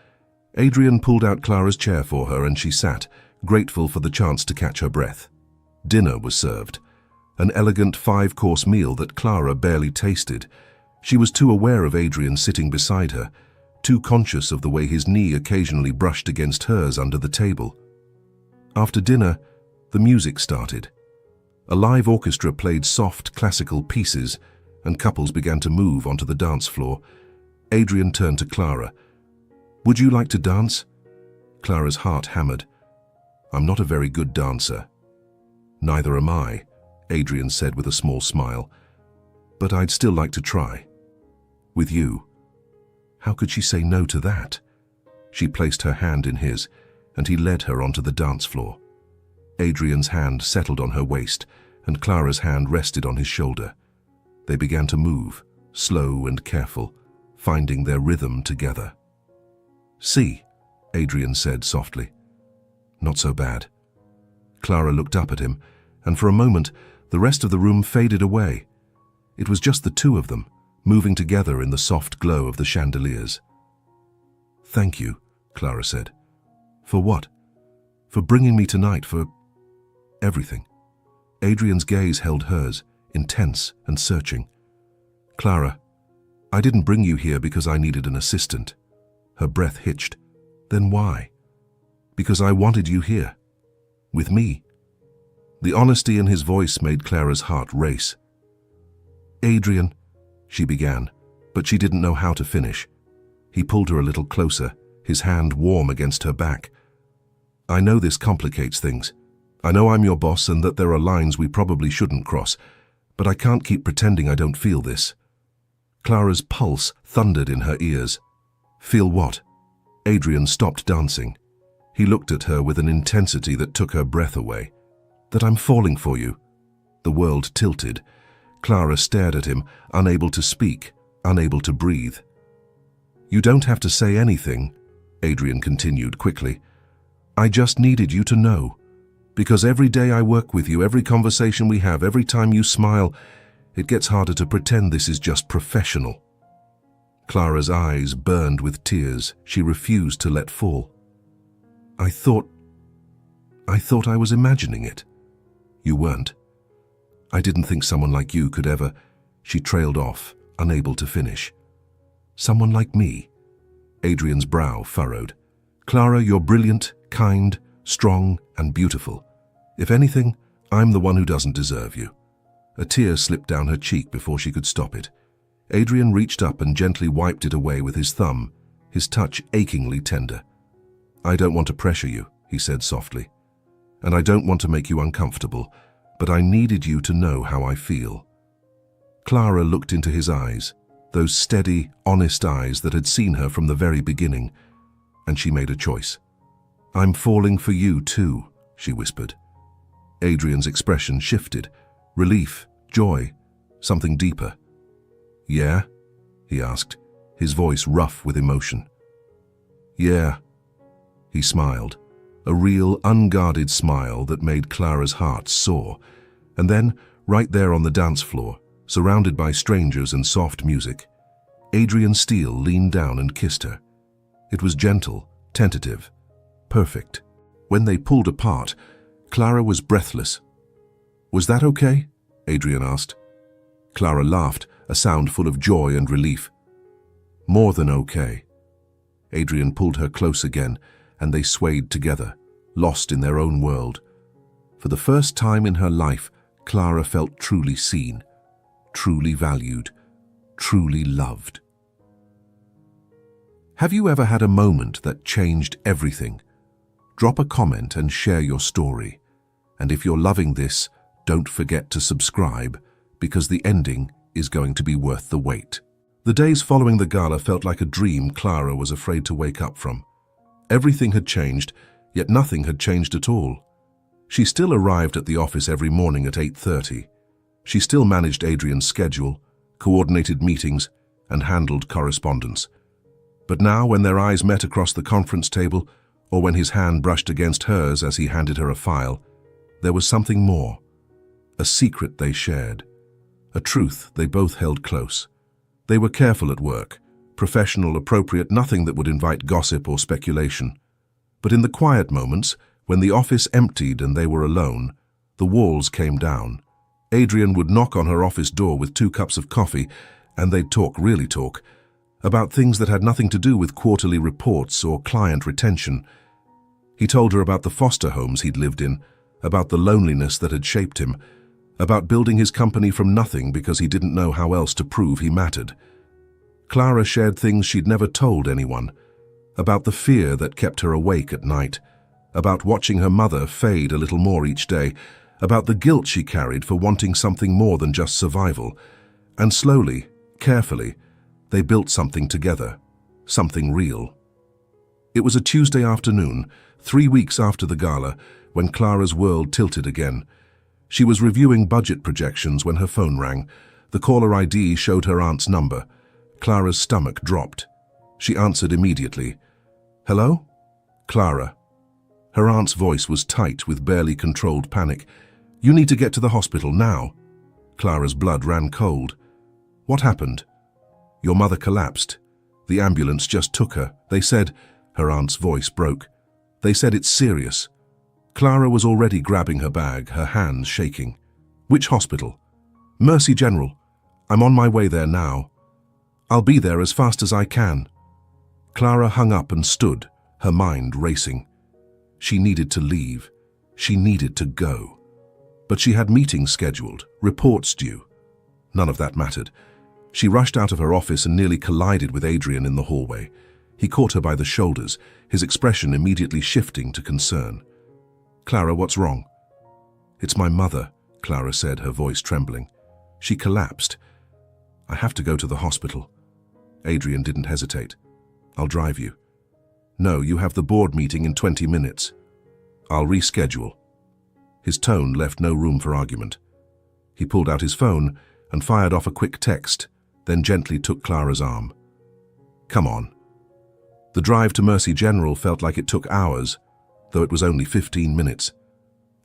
Adrian pulled out Clara's chair for her and she sat, grateful for the chance to catch her breath. Dinner was served, an elegant 5-course meal that Clara barely tasted. She was too aware of Adrian sitting beside her, too conscious of the way his knee occasionally brushed against hers under the table. After dinner, the music started. A live orchestra played soft, classical pieces, and couples began to move onto the dance floor. Adrian turned to Clara. "Would you like to dance?" Clara's heart hammered. "I'm not a very good dancer." "Neither am I," Adrian said with a small smile. "But I'd still like to try. With you." How could she say no to that? She placed her hand in his, and he led her onto the dance floor. Adrian's hand settled on her waist, and Clara's hand rested on his shoulder. They began to move, slow and careful, finding their rhythm together. "See," Adrian said softly. "Not so bad." Clara looked up at him, and for a moment, the rest of the room faded away. It was just the two of them, moving together in the soft glow of the chandeliers. "Thank you," Clara said. "For what?" "For bringing me tonight, for everything." Adrian's gaze held hers, intense and searching. "Clara, I didn't bring you here because I needed an assistant." Her breath hitched. "Then why?" "Because I wanted you here. With me." The honesty in his voice made Clara's heart race. "Adrian," she began, but she didn't know how to finish. He pulled her a little closer, his hand warm against her back. "I know this complicates things. I know I'm your boss and that there are lines we probably shouldn't cross, but I can't keep pretending I don't feel this." Clara's pulse thundered in her ears. Feel what? Adrian stopped dancing. He looked at her with an intensity that took her breath away. That I'm falling for you. The world tilted. Clara stared at him, unable to speak, unable to breathe. You don't have to say anything, Adrian continued quickly. I just needed you to know. Because every day I work with you, every conversation we have, every time you smile, it gets harder to pretend this is just professional. Clara's eyes burned with tears she refused to let fall. I thought I was imagining it. You weren't. I didn't think someone like you could ever. She trailed off, unable to finish. Someone like me? Adrian's brow furrowed. Clara, you're brilliant, kind, strong, and beautiful. If anything, I'm the one who doesn't deserve you. A tear slipped down her cheek before she could stop it. Adrian reached up and gently wiped it away with his thumb, his touch achingly tender. I don't want to pressure you, he said softly. And I don't want to make you uncomfortable, but I needed you to know how I feel. Clara looked into his eyes, those steady, honest eyes that had seen her from the very beginning, and she made a choice. I'm falling for you too, she whispered. Adrian's expression shifted. Relief, joy, something deeper. Yeah? He asked, his voice rough with emotion. Yeah. He smiled, a real, unguarded smile that made Clara's heart soar. And then, right there on the dance floor, surrounded by strangers and soft music, Adrian Steele leaned down and kissed her. It was gentle, tentative, perfect. When they pulled apart, Clara was breathless. Was that okay? Adrian asked. Clara laughed, a sound full of joy and relief. More than okay. Adrian pulled her close again, and they swayed together, lost in their own world. For the first time in her life, Clara felt truly seen, truly valued, truly loved. Have you ever had a moment that changed everything? Drop a comment and share your story. And if you're loving this, don't forget to subscribe, because the ending is going to be worth the wait. The days following the gala felt like a dream Clara was afraid to wake up from. Everything had changed, yet nothing had changed at all. She still arrived at the office every morning at 8:30. She still managed Adrian's schedule, coordinated meetings, and handled correspondence. But now, when their eyes met across the conference table, or when his hand brushed against hers as he handed her a file, there was something more. A secret they shared. A truth they both held close. They were careful at work, professional, appropriate, nothing that would invite gossip or speculation. But in the quiet moments, when the office emptied and they were alone, the walls came down. Adrian would knock on her office door with 2 cups of coffee, and they'd talk, really talk, about things that had nothing to do with quarterly reports or client retention. He told her about the foster homes he'd lived in, about the loneliness that had shaped him, about building his company from nothing because he didn't know how else to prove he mattered. Clara shared things she'd never told anyone, about the fear that kept her awake at night, about watching her mother fade a little more each day, about the guilt she carried for wanting something more than just survival. And slowly, carefully, they built something together, something real. It was a Tuesday afternoon, 3 weeks after the gala, when Clara's world tilted again. She was reviewing budget projections when her phone rang. The caller ID showed her aunt's number. Clara's stomach dropped. She answered immediately. Hello? Clara. Her aunt's voice was tight with barely controlled panic. You need to get to the hospital now. Clara's blood ran cold. What happened? Your mother collapsed. The ambulance just took her. They said, her aunt's voice broke. They said it's serious. Clara was already grabbing her bag, her hands shaking. Which hospital? Mercy General. I'm on my way there now. I'll be there as fast as I can. Clara hung up and stood, her mind racing. She needed to leave. She needed to go. But she had meetings scheduled, reports due. None of that mattered. She rushed out of her office and nearly collided with Adrian in the hallway. He caught her by the shoulders, his expression immediately shifting to concern. Clara, what's wrong? It's my mother, Clara said, her voice trembling. She collapsed. I have to go to the hospital. Adrian didn't hesitate. I'll drive you. No, you have the board meeting in 20 minutes. I'll reschedule. His tone left no room for argument. He pulled out his phone and fired off a quick text, then gently took Clara's arm. Come on. The drive to Mercy General felt like it took hours, though it was only 15 minutes.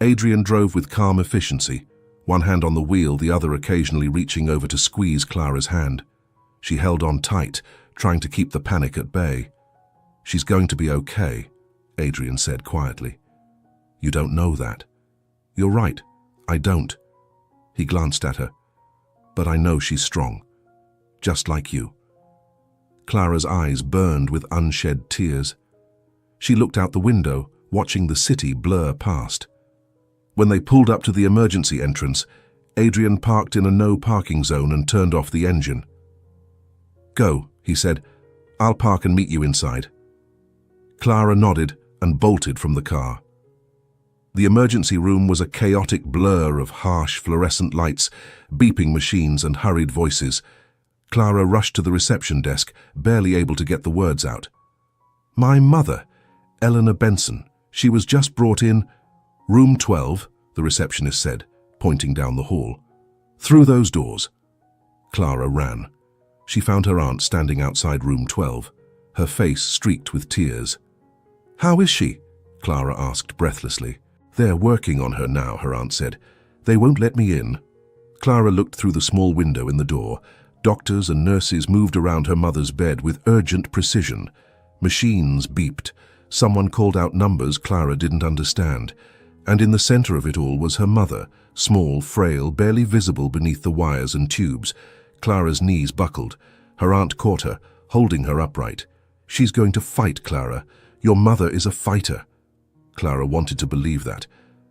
Adrian drove with calm efficiency, one hand on the wheel, the other occasionally reaching over to squeeze Clara's hand. She held on tight, trying to keep the panic at bay. She's going to be okay, Adrian said quietly. You don't know that. You're right, I don't. He glanced at her. But I know she's strong, just like you. Clara's eyes burned with unshed tears. She looked out the window, watching the city blur past. When they pulled up to the emergency entrance, Adrian parked in a no-parking zone and turned off the engine. Go, he said. I'll park and meet you inside. Clara nodded and bolted from the car. The emergency room was a chaotic blur of harsh fluorescent lights, beeping machines and hurried voices. Clara rushed to the reception desk, barely able to get the words out. My mother, Eleanor Benson. She was just brought in. Room 12, the receptionist said, pointing down the hall. Through those doors. Clara ran. She found her aunt standing outside room 12, her face streaked with tears. How is she? Clara asked breathlessly. They're working on her now, her aunt said. They won't let me in. Clara looked through the small window in the door. Doctors and nurses moved around her mother's bed with urgent precision. Machines beeped. Someone called out numbers Clara didn't understand. And in the center of it all was her mother, small, frail, barely visible beneath the wires and tubes. Clara's knees buckled. Her aunt caught her, holding her upright. She's going to fight, Clara. Your mother is a fighter. Clara wanted to believe that,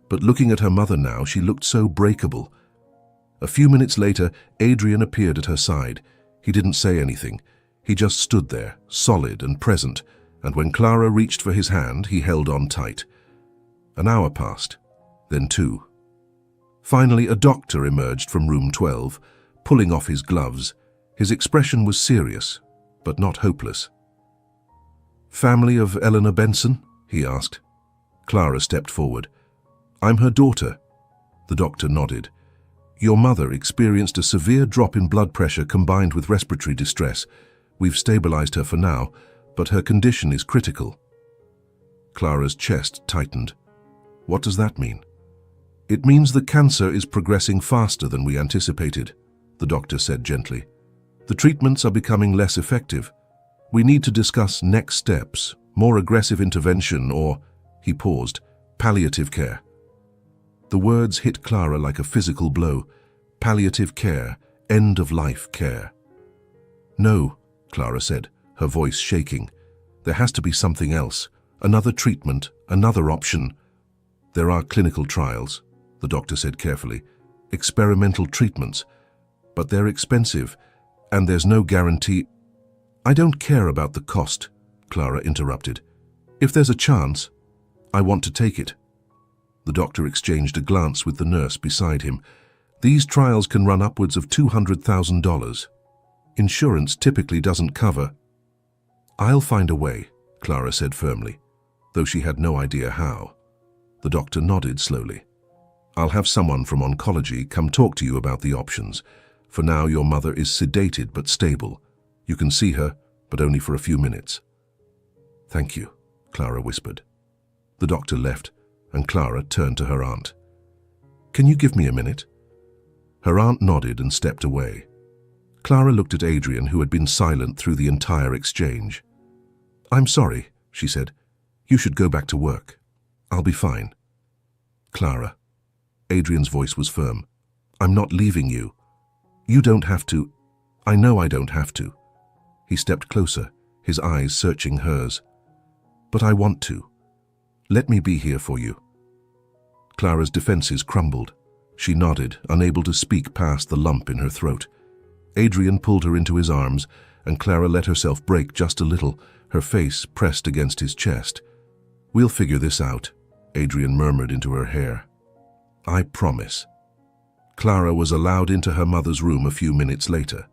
but looking at her mother now, she looked so breakable. A few minutes later, Adrian appeared at her side. He didn't say anything. He just stood there, solid and present, and when Clara reached for his hand, he held on tight. An hour passed, then 2. Finally, a doctor emerged from room 12, pulling off his gloves. His expression was serious, but not hopeless. Family of Eleanor Benson? He asked. Clara stepped forward. I'm her daughter. The doctor nodded. Your mother experienced a severe drop in blood pressure combined with respiratory distress. We've stabilized her for now, but her condition is critical. Clara's chest tightened. What does that mean? It means the cancer is progressing faster than we anticipated, the doctor said gently. The treatments are becoming less effective. We need to discuss next steps, more aggressive intervention or, he paused, palliative care. The words hit Clara like a physical blow. Palliative care, end-of-life care. No, Clara said, her voice shaking. There has to be something else, another treatment, another option. There are clinical trials, the doctor said carefully, experimental treatments, but they're expensive, and there's no guarantee. I don't care about the cost, Clara interrupted. If there's a chance, I want to take it. The doctor exchanged a glance with the nurse beside him. These trials can run upwards of $200,000. Insurance typically doesn't cover. I'll find a way, Clara said firmly, though she had no idea how. The doctor nodded slowly. I'll have someone from oncology come talk to you about the options. For now, your mother is sedated but stable. You can see her, but only for a few minutes. Thank you, Clara whispered. The doctor left, and Clara turned to her aunt. Can you give me a minute? Her aunt nodded and stepped away. Clara looked at Adrian, who had been silent through the entire exchange. I'm sorry, she said. You should go back to work. I'll be fine. Clara. Adrian's voice was firm. I'm not leaving you. You don't have to. I know I don't have to. He stepped closer, his eyes searching hers. But I want to. Let me be here for you. Clara's defenses crumbled. She nodded, unable to speak past the lump in her throat. Adrian pulled her into his arms, and Clara let herself break just a little, her face pressed against his chest. We'll figure this out, Adrian murmured into her hair. I promise. Clara was allowed into her mother's room a few minutes later.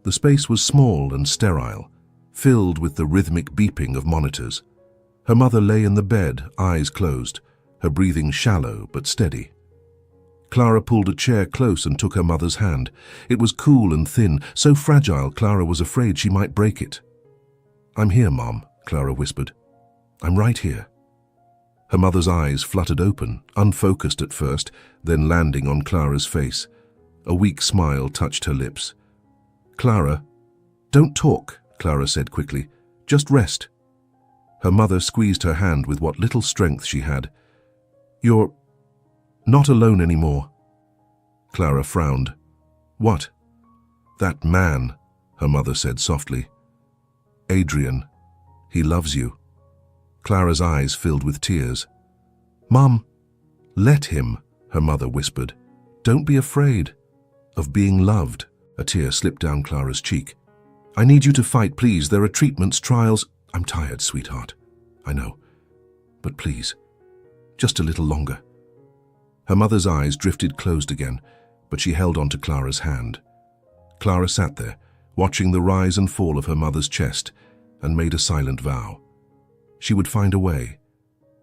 The space was small and sterile, filled with the rhythmic beeping of monitors. Her mother lay in the bed, eyes closed, her breathing shallow but steady. Clara pulled a chair close and took her mother's hand. It was cool and thin, so fragile Clara was afraid she might break it. "I'm here, Mom," Clara whispered. "I'm right here." Her mother's eyes fluttered open, unfocused at first, then landing on Clara's face. A weak smile touched her lips. "Clara, don't talk," Clara said quickly. "Just rest." Her mother squeezed her hand with what little strength she had. "You're not alone anymore." Clara frowned. "What?" "That man," her mother said softly. "Adrian. He loves you." Clara's eyes filled with tears. "Mom, let him," her mother whispered. "Don't be afraid of being loved." A tear slipped down Clara's cheek. "I need you to fight, please. There are treatments, trials." "I'm tired, sweetheart. I know. But please, just a little longer." Her mother's eyes drifted closed again, but she held onto Clara's hand. Clara sat there, watching the rise and fall of her mother's chest, and made a silent vow. She would find a way,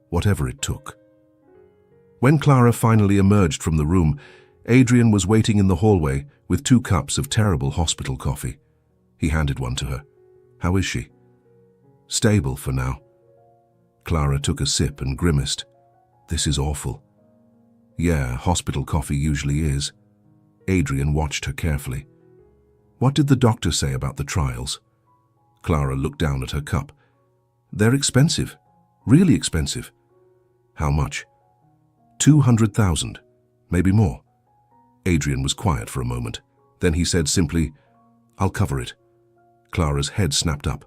whatever it took. When Clara finally emerged from the room, Adrian was waiting in the hallway with 2 cups of terrible hospital coffee. He handed one to her. "How is she?" "Stable for now." Clara took a sip and grimaced. "This is awful." "Yeah, hospital coffee usually is." Adrian watched her carefully. "What did the doctor say about the trials?" Clara looked down at her cup. "They're expensive, really expensive." "How much?" 200,000, maybe more." Adrian was quiet for a moment. Then he said simply, "I'll cover it." Clara's head snapped up.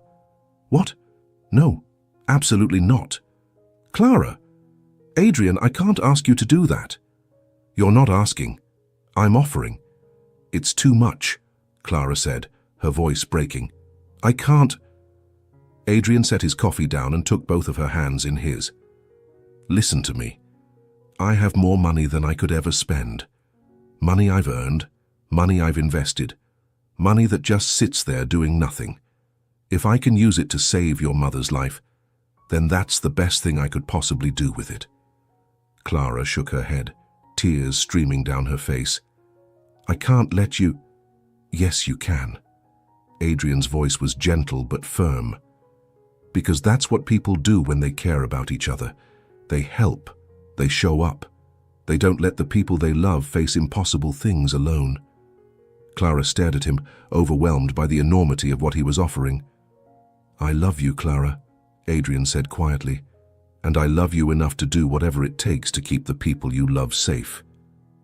"What? No, absolutely not." "Clara! Adrian, I can't ask you to do that." "You're not asking. I'm offering." "It's too much," Clara said, her voice breaking. "I can't." Adrian set his coffee down and took both of her hands in his. "Listen to me. I have more money than I could ever spend. Money I've earned, money I've invested, money that just sits there doing nothing. If I can use it to save your mother's life, then that's the best thing I could possibly do with it." Clara shook her head, tears streaming down her face. "I can't let you." "Yes, you can." Adrian's voice was gentle but firm. "Because that's what people do when they care about each other. They help. They show up. They don't let the people they love face impossible things alone." Clara stared at him, overwhelmed by the enormity of what he was offering. "I love you, Clara," Adrian said quietly, "and I love you enough to do whatever it takes to keep the people you love safe."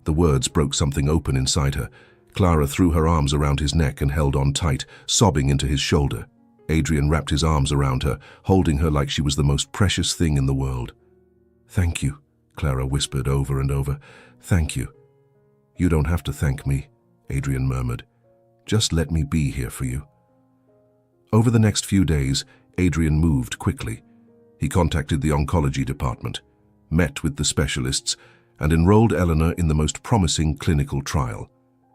The words broke something open inside her. Clara threw her arms around his neck and held on tight, sobbing into his shoulder. Adrian wrapped his arms around her, holding her like she was the most precious thing in the world. "Thank you," Clara whispered over and over. "Thank you." "You don't have to thank me," Adrian murmured. "Just let me be here for you." Over the next few days, Adrian moved quickly. He contacted the oncology department, met with the specialists, and enrolled Eleanor in the most promising clinical trial.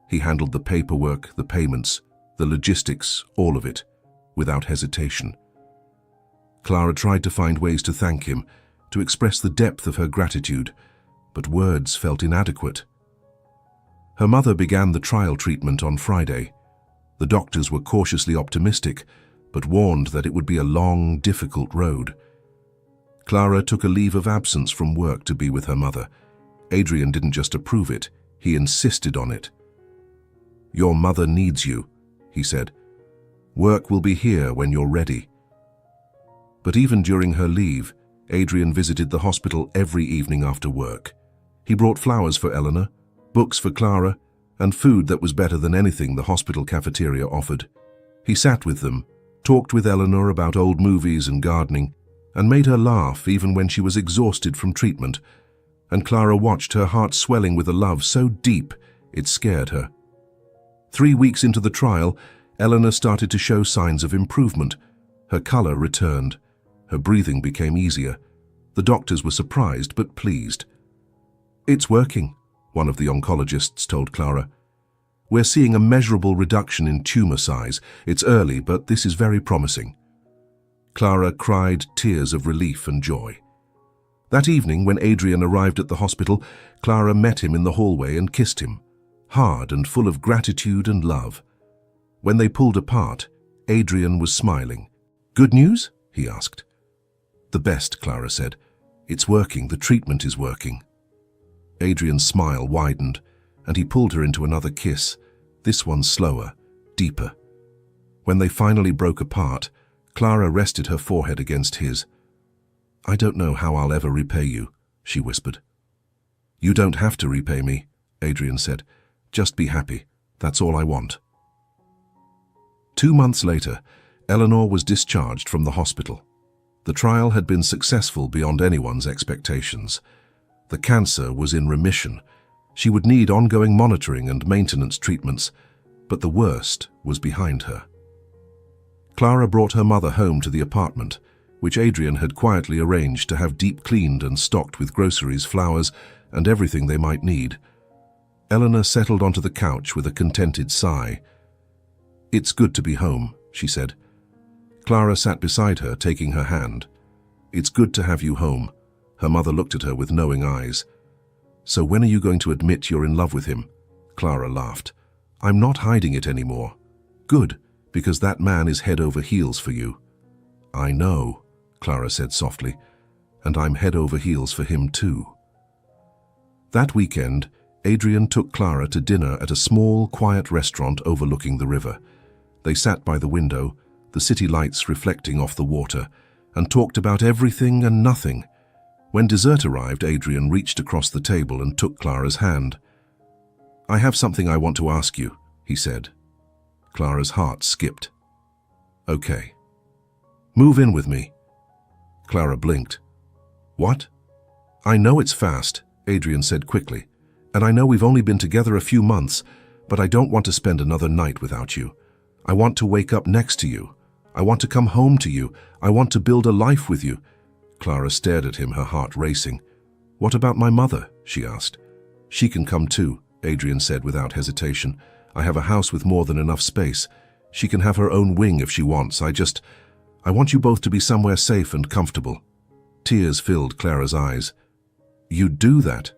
He handled the paperwork, the payments, the logistics, all of it, without hesitation. Clara tried to find ways to thank him, to express the depth of her gratitude, but words felt inadequate. Her mother began the trial treatment on Friday. The doctors were cautiously optimistic, but warned that it would be a long, difficult road. Clara took a leave of absence from work to be with her mother. Adrian didn't just approve it, he insisted on it. "Your mother needs you," he said. "Work will be here when you're ready." But even during her leave, Adrian visited the hospital every evening after work. He brought flowers for Eleanor, books for Clara, and food that was better than anything the hospital cafeteria offered. He sat with them, talked with Eleanor about old movies and gardening, and made her laugh even when she was exhausted from treatment, and Clara watched, her heart swelling with a love so deep it scared her. 3 weeks into the trial, Eleanor started to show signs of improvement. Her color returned. Her breathing became easier. The doctors were surprised but pleased. "It's working," one of the oncologists told Clara. We're seeing a measurable reduction in tumor size. It's early, but this is very promising." Clara cried tears of relief and joy. That evening, when Adrian arrived at the hospital, Clara met him in the hallway and kissed him, hard and full of gratitude and love. When they pulled apart, Adrian was smiling. "Good news?" he asked. "The best," Clara said. "It's working. The treatment is working." Adrian's smile widened, and he pulled her into another kiss, this one slower, deeper. When they finally broke apart, Clara rested her forehead against his. "I don't know how I'll ever repay you," she whispered. "You don't have to repay me," Adrian said. "Just be happy. That's all I want." 2 months later, Eleanor was discharged from the hospital. The trial had been successful beyond anyone's expectations. The cancer was in remission. She would need ongoing monitoring and maintenance treatments, but the worst was behind her. Clara brought her mother home to the apartment, which Adrian had quietly arranged to have deep cleaned and stocked with groceries, flowers, and everything they might need. Eleanor settled onto the couch with a contented sigh. "It's good to be home," she said. Clara sat beside her, taking her hand. "It's good to have you home." Her mother looked at her with knowing eyes. "So when are you going to admit you're in love with him?" Clara laughed. "I'm not hiding it anymore." "Good, because that man is head over heels for you." "I know," Clara said softly, "and I'm head over heels for him too." That weekend, Adrian took Clara to dinner at a small, quiet restaurant overlooking the river. They sat by the window, the city lights reflecting off the water, and talked about everything and nothing. When dessert arrived, Adrian reached across the table and took Clara's hand. "I have something I want to ask you," he said. Clara's heart skipped. "Okay." "Move in with me." Clara blinked. "What?" "I know it's fast," Adrian said quickly, "and I know we've only been together a few months, but I don't want to spend another night without you. I want to wake up next to you. I want to come home to you. I want to build a life with you." Clara stared at him, her heart racing. "What about my mother?" she asked. "She can come too," Adrian said without hesitation. "I have a house with more than enough space. She can have her own wing if she wants. I want you both to be somewhere safe and comfortable." Tears filled Clara's eyes. "You'd do that?"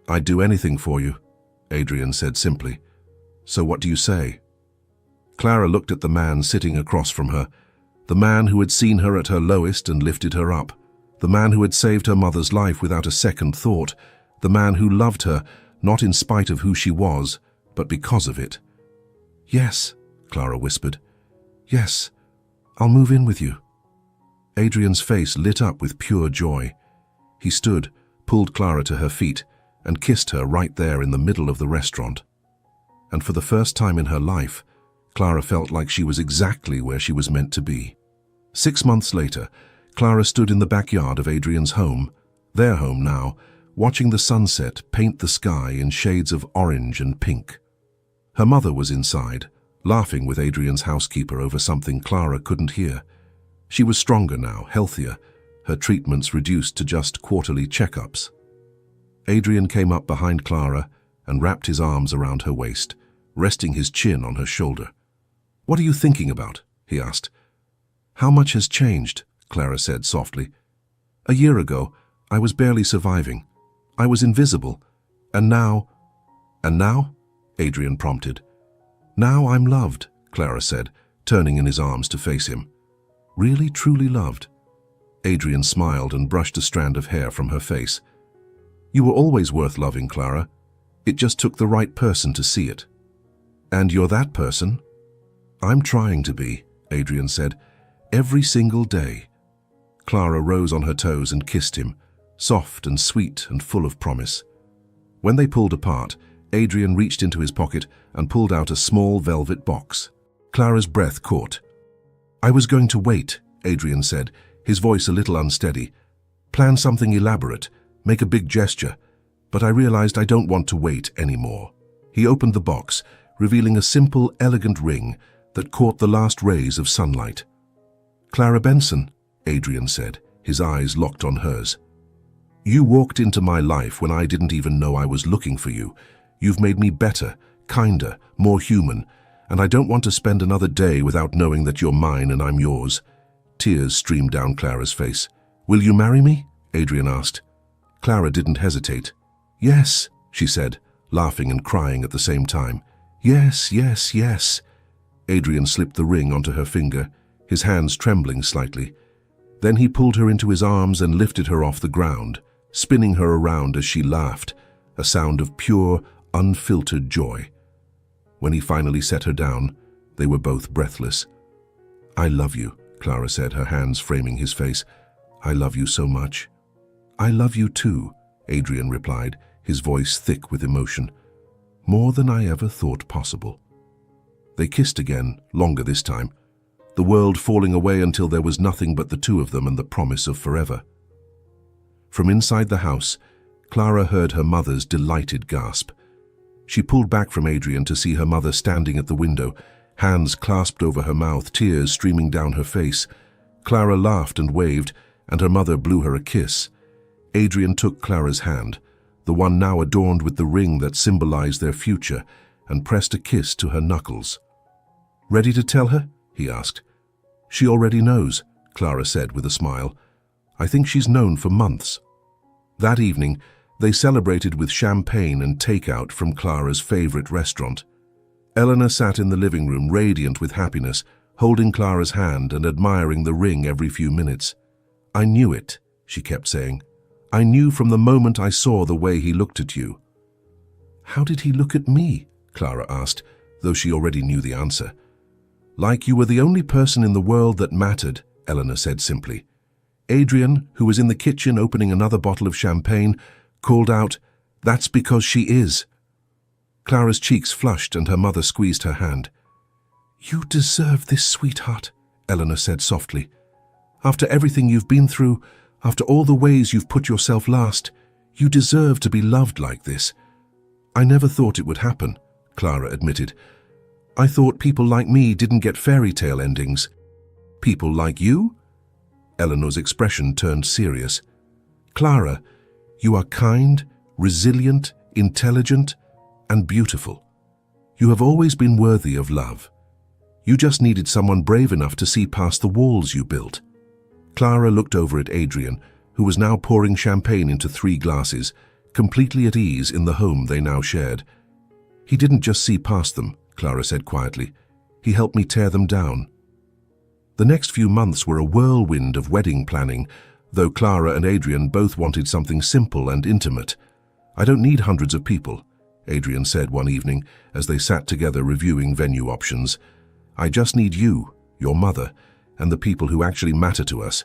"I'd do anything for you," Adrian said simply. "So what do you say?" Clara looked at the man sitting across from her, the man who had seen her at her lowest and lifted her up, the man who had saved her mother's life without a second thought, the man who loved her, not in spite of who she was, but because of it. "Yes," Clara whispered. "Yes, I'll move in with you." Adrian's face lit up with pure joy. He stood, pulled Clara to her feet, and kissed her right there in the middle of the restaurant. And for the first time in her life, Clara felt like she was exactly where she was meant to be. 6 months later, Clara stood in the backyard of Adrian's home, their home now, watching the sunset paint the sky in shades of orange and pink. Her mother was inside, laughing with Adrian's housekeeper over something Clara couldn't hear. She was stronger now, healthier, her treatments reduced to just quarterly checkups. Adrian came up behind Clara and wrapped his arms around her waist, resting his chin on her shoulder. "What are you thinking about?" he asked. "How much has changed?" Clara said softly. "A year ago, I was barely surviving. I was invisible. And now—" "And now?" Adrian prompted. "Now I'm loved," Clara said, turning in his arms to face him. "Really, truly loved." Adrian smiled and brushed a strand of hair from her face. "You were always worth loving, Clara. It just took the right person to see it." "And you're that person?" "I'm trying to be," Adrian said, "every single day." Clara rose on her toes and kissed him, soft and sweet and full of promise. When they pulled apart, Adrian reached into his pocket and pulled out a small velvet box. Clara's breath caught. "I was going to wait," Adrian said, his voice a little unsteady. "Plan something elaborate, make a big gesture, but I realized I don't want to wait anymore." He opened the box, revealing a simple, elegant ring that caught the last rays of sunlight. "Clara Benson," Adrian said, his eyes locked on hers. "You walked into my life when I didn't even know I was looking for you. You've made me better, kinder, more human, and I don't want to spend another day without knowing that you're mine and I'm yours." Tears streamed down Clara's face. "Will you marry me?" Adrian asked. Clara didn't hesitate. "Yes," she said, laughing and crying at the same time. "Yes, yes, yes." Adrian slipped the ring onto her finger, his hands trembling slightly. Then he pulled her into his arms and lifted her off the ground, spinning her around as she laughed, a sound of pure, unfiltered joy. When he finally set her down, they were both breathless. "I love you," Clara said, her hands framing his face. "I love you so much." "I love you too," Adrian replied, his voice thick with emotion. "More than I ever thought possible." They kissed again, longer this time, the world falling away until there was nothing but the two of them and the promise of forever. From inside the house, Clara heard her mother's delighted gasp. She pulled back from Adrian to see her mother standing at the window, hands clasped over her mouth, tears streaming down her face. Clara laughed and waved, and her mother blew her a kiss. Adrian took Clara's hand, the one now adorned with the ring that symbolized their future, and pressed a kiss to her knuckles. "Ready to tell her?" he asked. "She already knows," Clara said with a smile. "I think she's known for months." That evening, they celebrated with champagne and takeout from Clara's favorite restaurant. Eleanor sat in the living room, radiant with happiness, holding Clara's hand and admiring the ring every few minutes. "I knew it," she kept saying. "I knew from the moment I saw the way he looked at you." "How did he look at me?" Clara asked, though she already knew the answer. "Like you were the only person in the world that mattered," Eleanor said simply. Adrian, who was in the kitchen opening another bottle of champagne, called out, "That's because she is." Clara's cheeks flushed and her mother squeezed her hand. "You deserve this, sweetheart," Eleanor said softly. "After everything you've been through, after all the ways you've put yourself last, you deserve to be loved like this." "I never thought it would happen," Clara admitted. "I thought people like me didn't get fairy tale endings." "People like you?" Eleanor's expression turned serious. "Clara, you are kind, resilient, intelligent, and beautiful. You have always been worthy of love. You just needed someone brave enough to see past the walls you built." Clara looked over at Adrian, who was now pouring champagne into 3 glasses, completely at ease in the home they now shared. "He didn't just see past them," Clara said quietly. "He helped me tear them down." The next few months were a whirlwind of wedding planning, though Clara and Adrian both wanted something simple and intimate. "I don't need hundreds of people," Adrian said one evening as they sat together reviewing venue options. "I just need you, your mother, and the people who actually matter to us."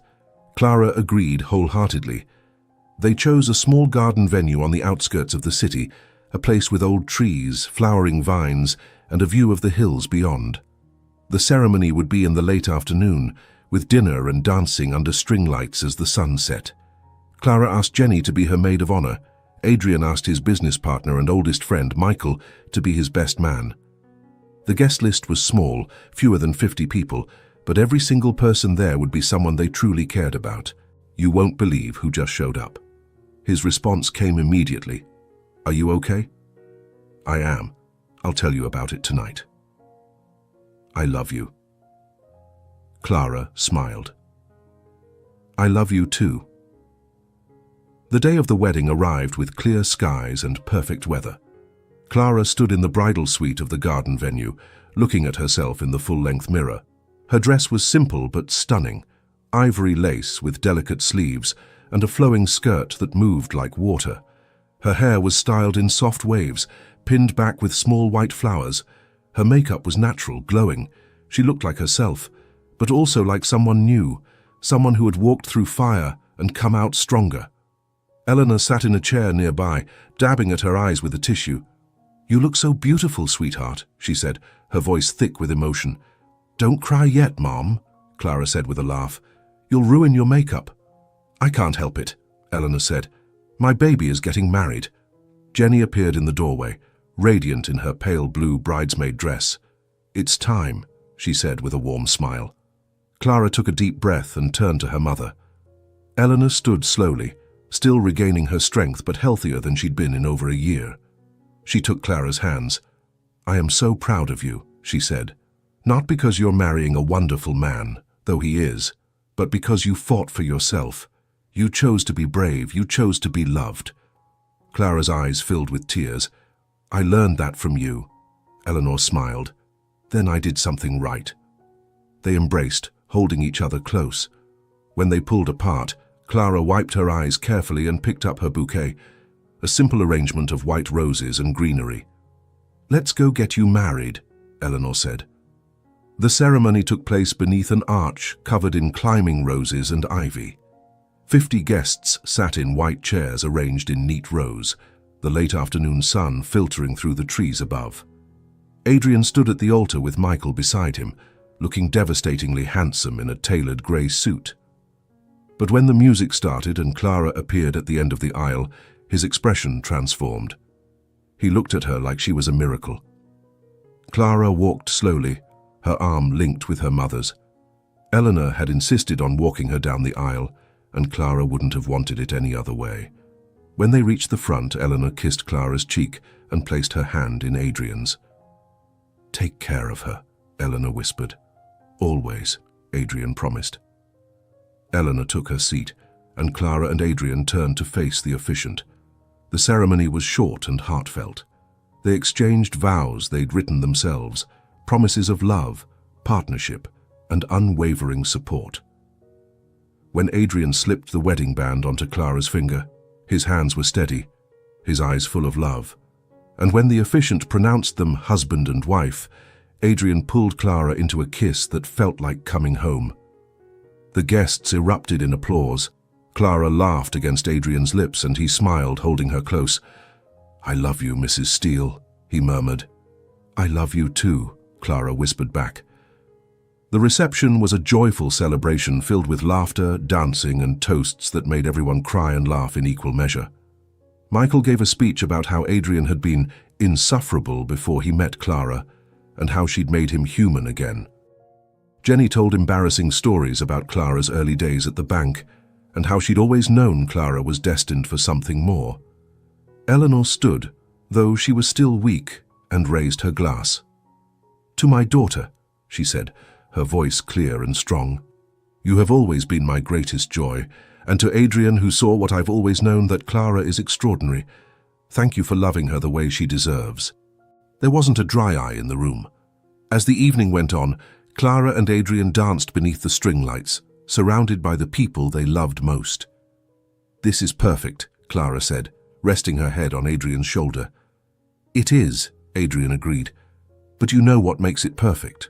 Clara agreed wholeheartedly. They chose a small garden venue on the outskirts of the city, a place with old trees, flowering vines, and a view of the hills beyond. The ceremony would be in the late afternoon, with dinner and dancing under string lights as the sun set. Clara asked Jenny to be her maid of honor. Adrian asked his business partner and oldest friend, Michael, to be his best man. The guest list was small, fewer than 50 people, but every single person there would be someone they truly cared about. "You won't believe who just showed up." His response came immediately. "Are you okay?" "I am. I'll tell you about it tonight." "I love you." Clara smiled. "I love you too." The day of the wedding arrived with clear skies and perfect weather. Clara stood in the bridal suite of the garden venue, looking at herself in the full-length mirror. Her dress was simple but stunning, ivory lace with delicate sleeves and a flowing skirt that moved like water. Her hair was styled in soft waves, pinned back with small white flowers. Her makeup was natural, glowing. She looked like herself, but also like someone new, someone who had walked through fire and come out stronger. Eleanor sat in a chair nearby, dabbing at her eyes with a tissue. "You look so beautiful, sweetheart," she said, her voice thick with emotion. "Don't cry yet, Mom," Clara said with a laugh. "You'll ruin your makeup." "I can't help it," Eleanor said. "My baby is getting married." Jenny appeared in the doorway, radiant in her pale blue bridesmaid dress. "It's time," she said with a warm smile. Clara took a deep breath and turned to her mother. Eleanor stood slowly, still regaining her strength but healthier than she'd been in over a year. She took Clara's hands. "I am so proud of you," she said. "Not because you're marrying a wonderful man, though he is, but because you fought for yourself. You chose to be brave, you chose to be loved." Clara's eyes filled with tears. "I learned that from you." Eleanor smiled. "Then I did something right." They embraced, holding each other close. When they pulled apart, Clara wiped her eyes carefully and picked up her bouquet, a simple arrangement of white roses and greenery. "Let's go get you married," Eleanor said. The ceremony took place beneath an arch covered in climbing roses and ivy. 50 guests sat in white chairs arranged in neat rows, the late afternoon sun filtering through the trees above. Adrian stood at the altar with Michael beside him, looking devastatingly handsome in a tailored grey suit. But when the music started and Clara appeared at the end of the aisle, his expression transformed. He looked at her like she was a miracle. Clara walked slowly, her arm linked with her mother's. Eleanor had insisted on walking her down the aisle, and Clara wouldn't have wanted it any other way. When they reached the front, Eleanor kissed Clara's cheek and placed her hand in Adrian's. "Take care of her," Eleanor whispered. "Always," Adrian promised. Eleanor took her seat, and Clara and Adrian turned to face the officiant. The ceremony was short and heartfelt. They exchanged vows they'd written themselves, promises of love, partnership, and unwavering support. When Adrian slipped the wedding band onto Clara's finger, his hands were steady, his eyes full of love. And when the officiant pronounced them husband and wife, Adrian pulled Clara into a kiss that felt like coming home. The guests erupted in applause. Clara laughed against Adrian's lips and he smiled, holding her close. "I love you, Mrs. Steele," he murmured. "I love you too," Clara whispered back. The reception was a joyful celebration filled with laughter, dancing, and toasts that made everyone cry and laugh in equal measure. Michael gave a speech about how Adrian had been insufferable before he met Clara, and how she'd made him human again. Jenny told embarrassing stories about Clara's early days at the bank, and how she'd always known Clara was destined for something more. Eleanor stood, though she was still weak, and raised her glass. "To my daughter," she said, her voice clear and strong. "You have always been my greatest joy, and to Adrian, who saw what I've always known, that Clara is extraordinary. Thank you for loving her the way she deserves." There wasn't a dry eye in the room. As the evening went on, Clara and Adrian danced beneath the string lights, surrounded by the people they loved most. "This is perfect," Clara said, resting her head on Adrian's shoulder. "It is," Adrian agreed. "But you know what makes it perfect."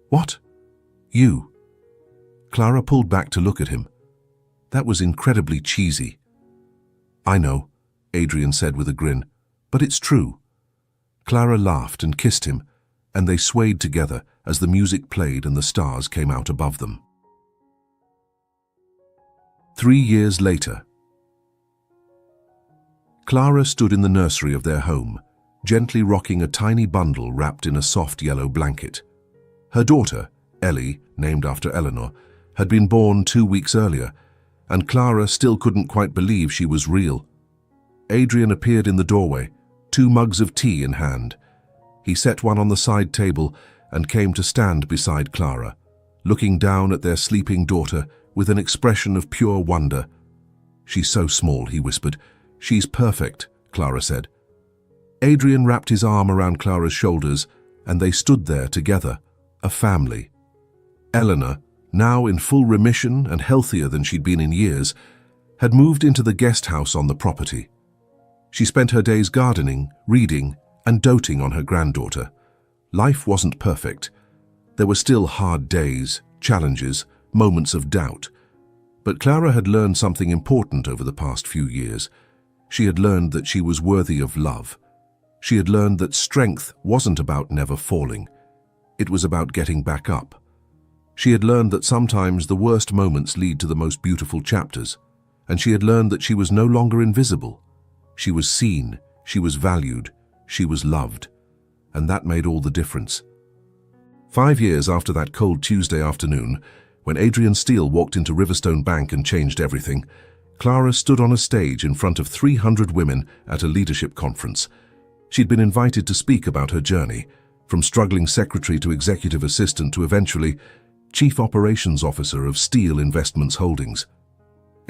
"What?" "You." Clara pulled back to look at him. That was incredibly cheesy. "I know," Adrian said with a grin, "but it's true." Clara laughed and kissed him, and they swayed together as the music played and the stars came out above them. 3 years later. Clara stood in the nursery of their home, gently rocking a tiny bundle wrapped in a soft yellow blanket. Her daughter, Ellie, named after Eleanor, had been born 2 weeks earlier, and Clara still couldn't quite believe she was real. Adrian appeared in the doorway, 2 mugs of tea in hand. He set one on the side table and came to stand beside Clara, looking down at their sleeping daughter with an expression of pure wonder. "She's so small," he whispered. "She's perfect," Clara said. Adrian wrapped his arm around Clara's shoulders, and they stood there together, a family. Eleanor, now in full remission and healthier than she'd been in years, had moved into the guest house on the property. She spent her days gardening, reading, and doting on her granddaughter. Life wasn't perfect. There were still hard days, challenges, moments of doubt. But Clara had learned something important over the past few years. She had learned that she was worthy of love. She had learned that strength wasn't about never falling. It was about getting back up. She had learned that sometimes the worst moments lead to the most beautiful chapters, and she had learned that she was no longer invisible. She was seen, she was valued, she was loved, and that made all the difference. 5 years after that cold Tuesday afternoon, when Adrian Steele walked into Riverstone Bank and changed everything, Clara stood on a stage in front of 300 women at a leadership conference. She'd been invited to speak about her journey, from struggling secretary to executive assistant to eventually chief operations officer of Steel Investments Holdings.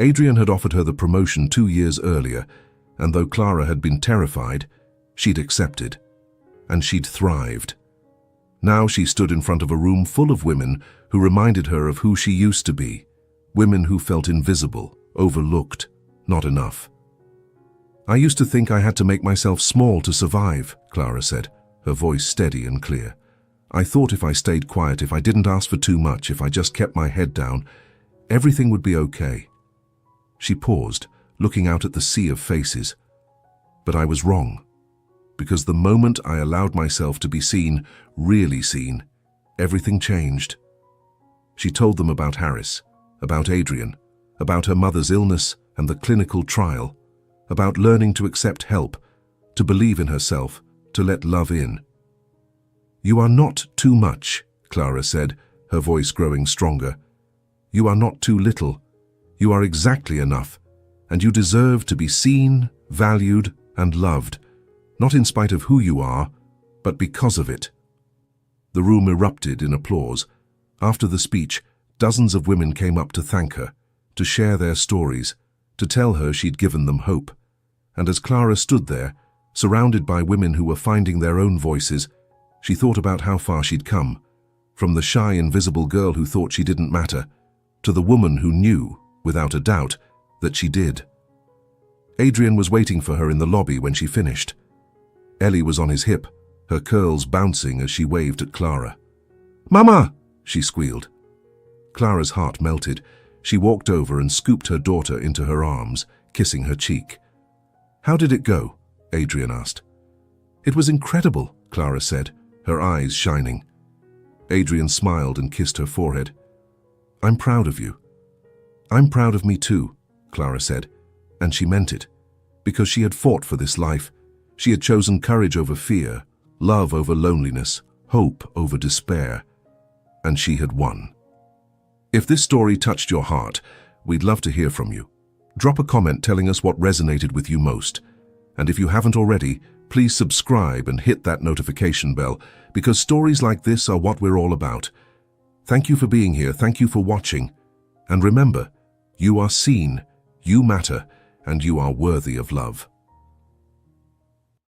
Adrian had offered her the promotion 2 years earlier, and though Clara had been terrified, she'd accepted. And she'd thrived. Now she stood in front of a room full of women who reminded her of who she used to be. Women who felt invisible, overlooked, not enough. "I used to think I had to make myself small to survive," Clara said, her voice steady and clear. "I thought if I stayed quiet, if I didn't ask for too much, if I just kept my head down, everything would be okay." She paused, looking out at the sea of faces. But I was wrong. Because the moment I allowed myself to be seen, really seen, everything changed. She told them about Harris, about Adrian, about her mother's illness and the clinical trial, about learning to accept help, to believe in herself, to let love in. "You are not too much," Clara said, her voice growing stronger. "You are not too little. You are exactly enough, and you deserve to be seen, valued, and loved, not in spite of who you are, but because of it." The room erupted in applause. After the speech, dozens of women came up to thank her, to share their stories, to tell her she'd given them hope. And as Clara stood there, surrounded by women who were finding their own voices, she thought about how far she'd come, from the shy, invisible girl who thought she didn't matter, to the woman who knew, without a doubt, that she did. Adrian was waiting for her in the lobby when she finished. Ellie was on his hip, her curls bouncing as she waved at Clara. "Mama!" she squealed. Clara's heart melted. She walked over and scooped her daughter into her arms, kissing her cheek. "How did it go?" Adrian asked. "It was incredible," Clara said, her eyes shining. Adrian smiled and kissed her forehead. "I'm proud of you." "I'm proud of me too," Clara said, and she meant it, because she had fought for this life. She had chosen courage over fear, love over loneliness, hope over despair, and she had won. If this story touched your heart, we'd love to hear from you. Drop a comment telling us what resonated with you most. And if you haven't already, please subscribe and hit that notification bell, because stories like this are what we're all about. Thank you for being here, thank you for watching. And remember, you are seen, you matter, and you are worthy of love.